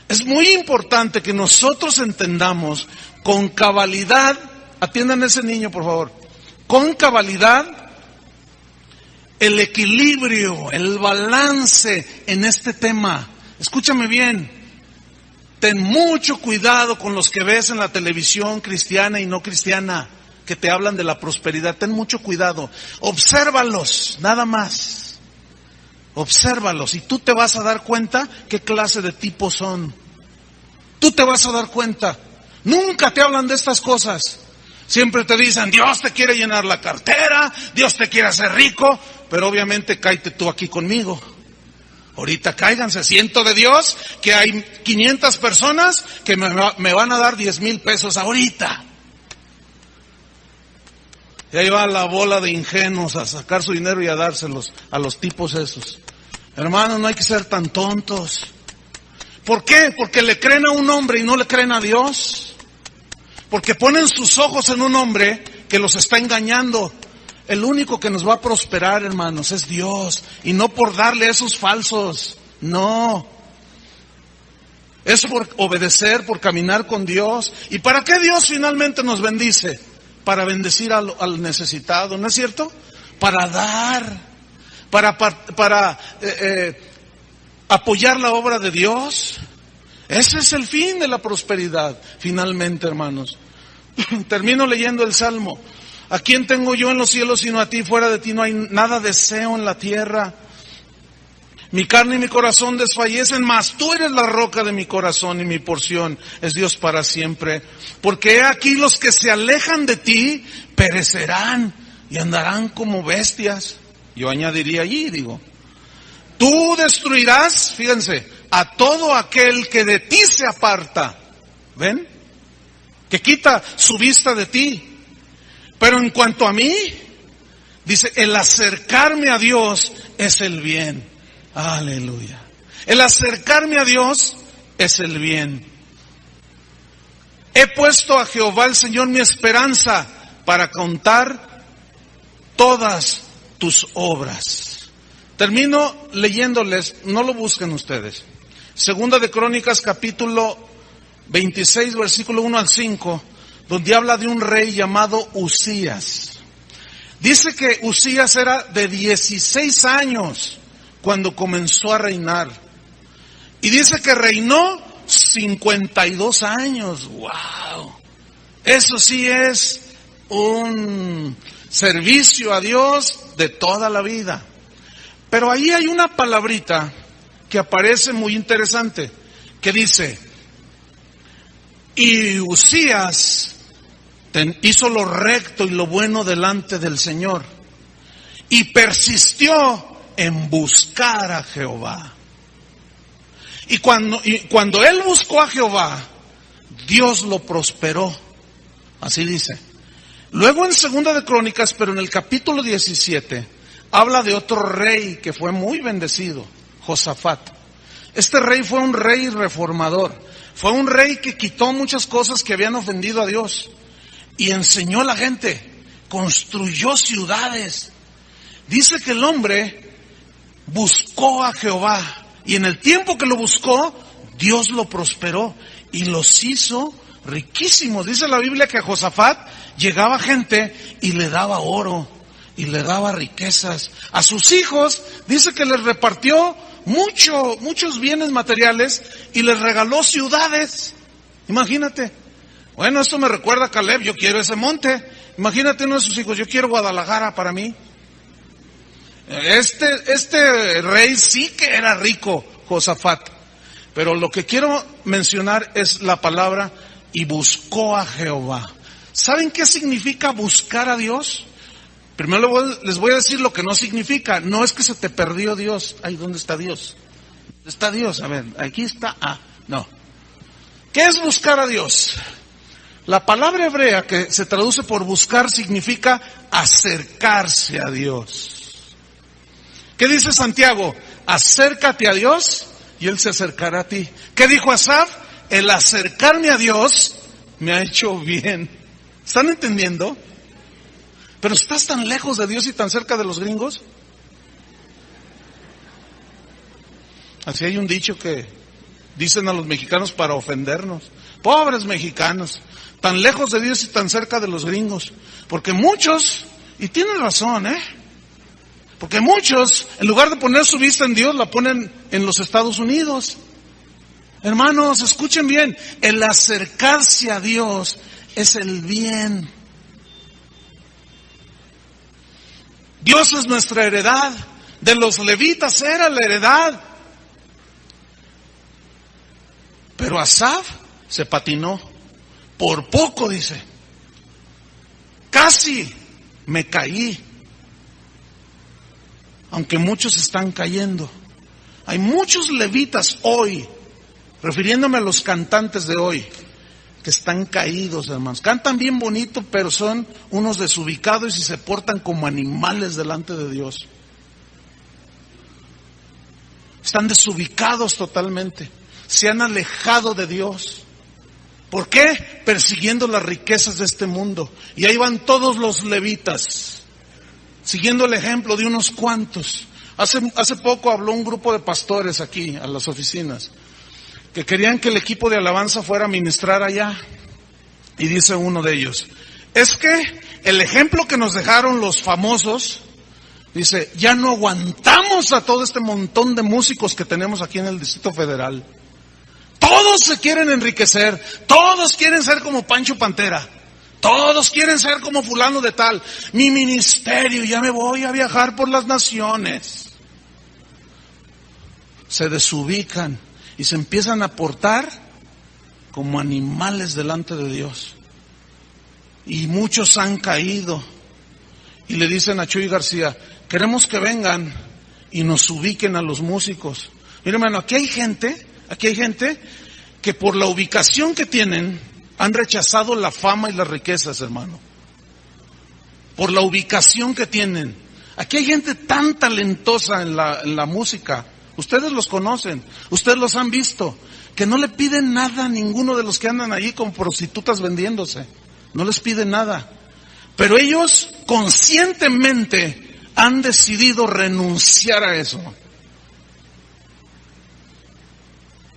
Es muy importante que nosotros entendamos con cabalidad, atiendan a ese niño por favor, con cabalidad el equilibrio, el balance en este tema. Escúchame bien, ten mucho cuidado con los que ves en la televisión cristiana y no cristiana, que te hablan de la prosperidad. Ten mucho cuidado, obsérvalos, nada más. Obsérvalos y tú te vas a dar cuenta qué clase de tipos son. Tú te vas a dar cuenta. Nunca te hablan de estas cosas. Siempre te dicen, Dios te quiere llenar la cartera, Dios te quiere hacer rico, pero obviamente cáete tú aquí conmigo. Ahorita cáiganse, siento de Dios que hay 500 personas que me van a dar 10,000 pesos ahorita. Y ahí va la bola de ingenuos a sacar su dinero y a dárselos a los tipos esos. Hermanos, no hay que ser tan tontos. ¿Por qué? Porque le creen a un hombre y no le creen a Dios. Porque ponen sus ojos en un hombre que los está engañando. El único que nos va a prosperar, hermanos, es Dios. Y no por darle esos falsos. No. Es por obedecer, por caminar con Dios. ¿Y para qué Dios finalmente nos bendice? Para bendecir al necesitado, ¿no es cierto? Para dar, para apoyar la obra de Dios. Ese es el fin de la prosperidad, finalmente, hermanos. Termino leyendo el Salmo. ¿A quién tengo yo en los cielos sino a ti? Fuera de ti no hay nada deseo en la tierra. Mi carne y mi corazón desfallecen, mas tú eres la roca de mi corazón y mi porción es Dios para siempre. Porque he aquí los que se alejan de ti perecerán y andarán como bestias. Yo añadiría allí, tú destruirás, fíjense, a todo aquel que de ti se aparta. ¿Ven? Que quita su vista de ti. Pero en cuanto a mí, dice, el acercarme a Dios es el bien. Aleluya. El acercarme a Dios es el bien. He puesto a Jehová el Señor mi esperanza para contar todas tus obras. Termino leyéndoles, no lo busquen ustedes. Segunda de Crónicas, capítulo 26, versículo 1 al 5, donde habla de un rey llamado Uzías. Dice que Uzías era de 16 años cuando comenzó a reinar. Y dice que reinó 52 años. ¡Wow! Eso sí es un servicio a Dios de toda la vida. Pero ahí hay una palabrita que aparece muy interesante, que dice, y Uzías hizo lo recto y lo bueno delante del Señor, y persistió en buscar a Jehová. Y cuando él buscó a Jehová, Dios lo prosperó. Así dice. Luego en Segunda de Crónicas, pero en el capítulo 17, habla de otro rey que fue muy bendecido, Josafat. Este rey fue un rey reformador. Fue un rey que quitó muchas cosas que habían ofendido a Dios y enseñó a la gente, construyó ciudades. Dice que el hombre buscó a Jehová y en el tiempo que lo buscó, Dios lo prosperó y los hizo riquísimos. Dice la Biblia que a Josafat llegaba gente y le daba oro y le daba riquezas. A sus hijos dice que les repartió muchos bienes materiales y les regaló ciudades. Imagínate. Bueno, esto me recuerda a Caleb, yo quiero ese monte. Imagínate uno de sus hijos, yo quiero Guadalajara para mí. Este rey sí que era rico, Josafat. Pero lo que quiero mencionar es la palabra y buscó a Jehová. ¿Saben qué significa buscar a Dios? Primero les voy a decir lo que no significa. No es que se te perdió Dios. Ay, ¿dónde está Dios? ¿Dónde está Dios? A ver, aquí está. No. ¿Qué es buscar a Dios? La palabra hebrea que se traduce por buscar significa acercarse a Dios. ¿Qué dice Santiago? Acércate a Dios y Él se acercará a ti. ¿Qué dijo Asaf? El acercarme a Dios me ha hecho bien. ¿Están entendiendo? Pero ¿estás tan lejos de Dios y tan cerca de los gringos? Así hay un dicho que dicen a los mexicanos para ofendernos. Pobres mexicanos, tan lejos de Dios y tan cerca de los gringos. Porque muchos, y tienen razón, porque muchos, en lugar de poner su vista en Dios, la ponen en los Estados Unidos. Hermanos, escuchen bien, el acercarse a Dios es el bien. Dios es nuestra heredad. De los levitas era la heredad. Pero Asaf se patinó. Por poco, dice. Casi me caí. Aunque muchos están cayendo. Hay muchos levitas hoy, refiriéndome a los cantantes de hoy, que están caídos, hermanos. Cantan bien bonito, pero son unos desubicados y se portan como animales delante de Dios. Están desubicados totalmente. Se han alejado de Dios. ¿Por qué? Persiguiendo las riquezas de este mundo. Y ahí van todos los levitas, siguiendo el ejemplo de unos cuantos. Hace poco habló un grupo de pastores aquí, a las oficinas, que querían que el equipo de alabanza fuera a ministrar allá. Y dice uno de ellos, es que el ejemplo que nos dejaron los famosos, dice, ya no aguantamos a todo este montón de músicos que tenemos aquí en el Distrito Federal. Todos se quieren enriquecer, todos quieren ser como Pancho Pantera, todos quieren ser como fulano de tal. Mi ministerio, ya me voy a viajar por las naciones. Se desubican y se empiezan a portar como animales delante de Dios. Y muchos han caído. Y le dicen a Chuy García, queremos que vengan y nos ubiquen a los músicos. Mira, hermano, aquí hay gente que por la ubicación que tienen han rechazado la fama y las riquezas, hermano. Por la ubicación que tienen. Aquí hay gente tan talentosa en la música Ustedes los conocen, ustedes los han visto, que no le piden nada a ninguno de los que andan allí con prostitutas vendiéndose. No les piden nada. Pero ellos conscientemente han decidido renunciar a eso.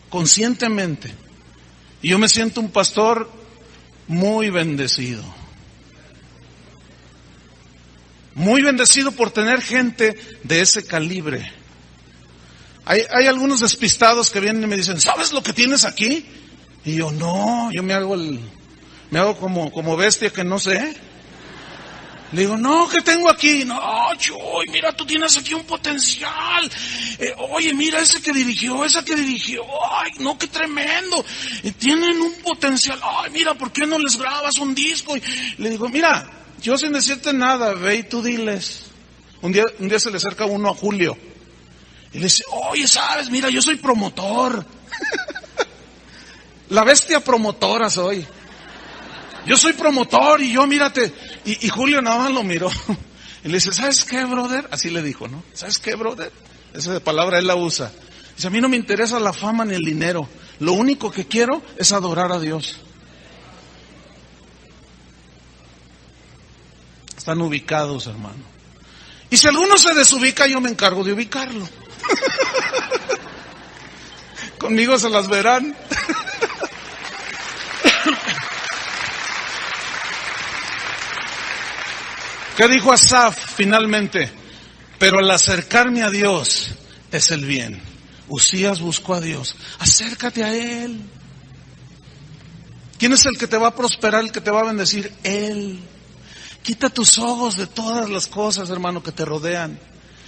Conscientemente. Y yo me siento un pastor muy bendecido. Muy bendecido por tener gente de ese calibre. Hay algunos despistados que vienen y me dicen, ¿sabes lo que tienes aquí? Y yo, no, yo me hago como bestia que no sé. Le digo, no, ¿qué tengo aquí? No, Chuy, mira, tú tienes aquí un potencial. Oye, mira, esa que dirigió. Ay, no, qué tremendo. Tienen un potencial. Ay, mira, ¿por qué no les grabas un disco? Y le digo, mira, yo sin decirte nada, ve y tú diles. Un día se le acerca uno a Julio. Y le dice, oye, ¿sabes? Mira, yo soy promotor. La bestia promotora soy. Yo soy promotor y yo, mírate. Y Julio nada más lo miró. Y le dice, ¿sabes qué, brother? Así le dijo, ¿no? ¿Sabes qué, brother? Esa palabra él la usa. Dice, a mí no me interesa la fama ni el dinero. Lo único que quiero es adorar a Dios. Están ubicados, hermano. Y si alguno se desubica, yo me encargo de ubicarlo. Conmigo se las verán. ¿Qué dijo Asaf finalmente? Pero al acercarme a Dios es el bien. Usías buscó a Dios. Acércate a Él. ¿Quién es el que te va a prosperar, el que te va a bendecir? Él. Quita tus ojos de todas las cosas, hermano, que te rodean.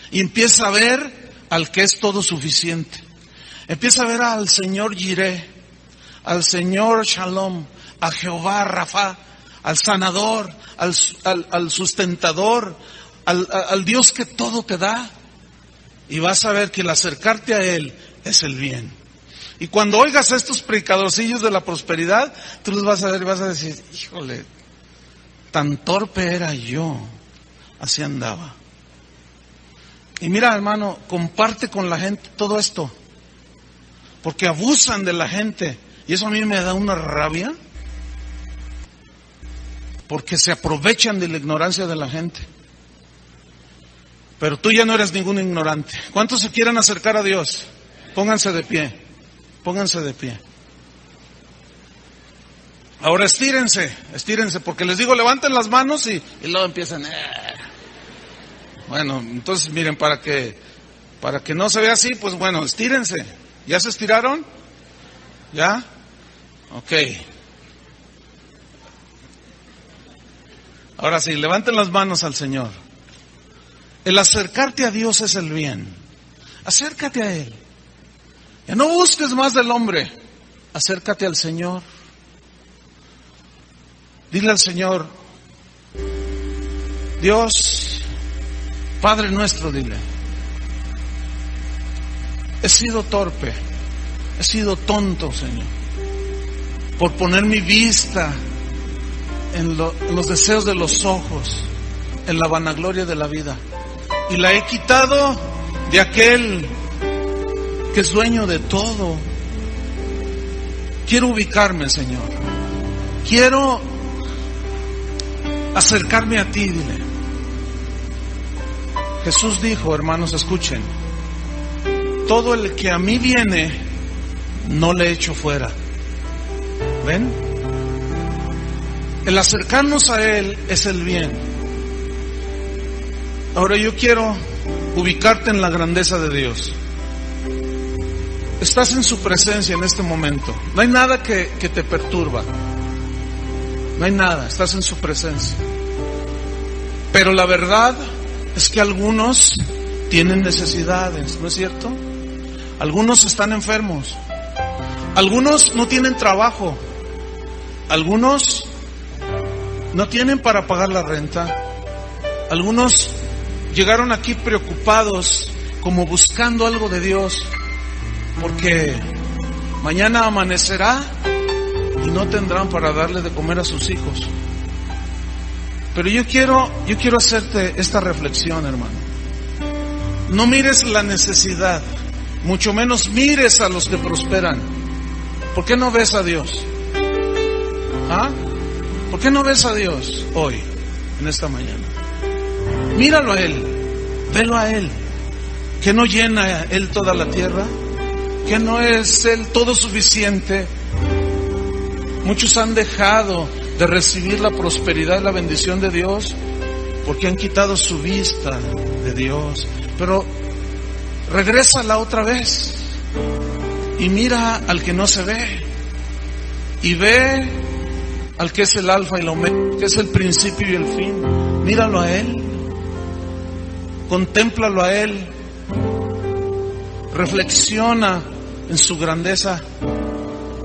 Y empieza a ver al que es todo suficiente. Empieza a ver al Señor Jireh, al Señor Shalom, a Jehová Rafa, al sanador, al sustentador, al Dios que todo te da. Y vas a ver que el acercarte a Él es el bien. Y cuando oigas a estos predicadorcillos de la prosperidad, tú los vas a ver y vas a decir, híjole, tan torpe era yo, así andaba. Y mira, hermano, comparte con la gente todo esto, porque abusan de la gente, y eso a mí me da una rabia, porque se aprovechan de la ignorancia de la gente. Pero tú ya no eres ningún ignorante. ¿Cuántos se quieren acercar a Dios? Pónganse de pie, pónganse de pie. Ahora estírense, porque les digo, levanten las manos y luego empiezan. Bueno, entonces miren, para que no se vea así, pues bueno, estírense. ¿Ya se estiraron? ¿Ya? Ok. Ahora sí, levanten las manos al Señor. El acercarte a Dios es el bien. Acércate a Él. Ya no busques más del hombre. Acércate al Señor. Dile al Señor, Dios, Padre nuestro, dile, he sido torpe, he sido tonto, Señor, por poner mi vista en los deseos de los ojos, en la vanagloria de la vida, y la he quitado de aquel que es dueño de todo. Quiero ubicarme, Señor, quiero acercarme a ti, dile. Jesús dijo, hermanos, escuchen, todo el que a mí viene, no le echo fuera. ¿Ven? El acercarnos a Él es el bien. Ahora yo quiero ubicarte en la grandeza de Dios. Estás en su presencia en este momento. No hay nada que te perturba. No hay nada, estás en su presencia. Pero la verdad es que algunos tienen necesidades, ¿no es cierto? Algunos están enfermos. Algunos no tienen trabajo. Algunos no tienen para pagar la renta. Algunos llegaron aquí preocupados, como buscando algo de Dios, porque mañana amanecerá y no tendrán para darle de comer a sus hijos. Pero yo quiero hacerte esta reflexión, hermano. No mires la necesidad, mucho menos mires a los que prosperan. ¿Por qué no ves a Dios? ¿Ah? ¿Por qué no ves a Dios hoy, en esta mañana? Míralo a Él, velo a Él. ¿Que no llena Él toda la tierra? ¿Que no es Él todo suficiente? Muchos han dejado de recibir la prosperidad y la bendición de Dios porque han quitado su vista de Dios. Pero regrésala otra vez y mira al que no se ve, y ve al que es el alfa y la omega, que es el principio y el fin. Míralo a Él, contémplalo a Él, reflexiona en su grandeza.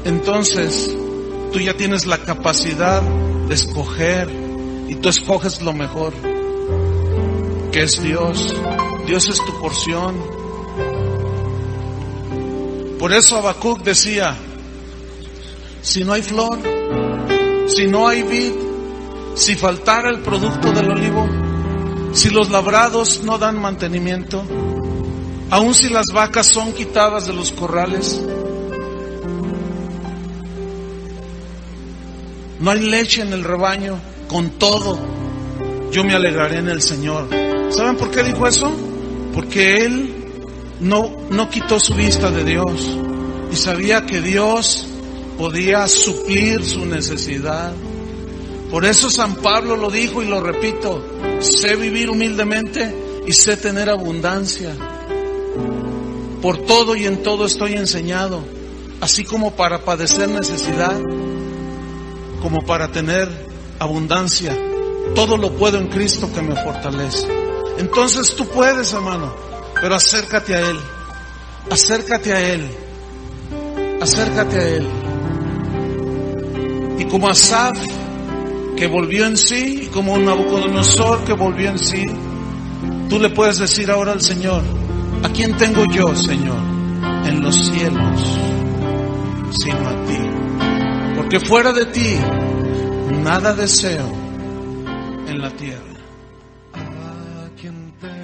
Entonces tú ya tienes la capacidad de escoger, y tú escoges lo mejor, que es Dios. Dios es tu porción. Por eso Habacuc decía: si no hay flor, si no hay vid, si faltara el producto del olivo, si los labrados no dan mantenimiento, aun si las vacas son quitadas de los corrales, no hay leche en el rebaño, con todo yo me alegraré en el Señor. ¿Saben por qué dijo eso? Porque él no quitó su vista de Dios, y sabía que Dios podía suplir su necesidad. Por eso San Pablo lo dijo, y lo repito: sé vivir humildemente y sé tener abundancia. Por todo y en todo estoy enseñado, así como para padecer necesidad, como para tener abundancia. Todo lo puedo en Cristo que me fortalece. Entonces tú puedes, hermano, pero acércate a Él, acércate a Él, acércate a Él. Y como Asaf, que volvió en sí, y como Nabucodonosor, que volvió en sí, tú le puedes decir ahora al Señor: ¿a quién tengo yo, Señor, en los cielos, sino a ti? Porque fuera de ti nada deseo en la tierra. ¿A quién tengo?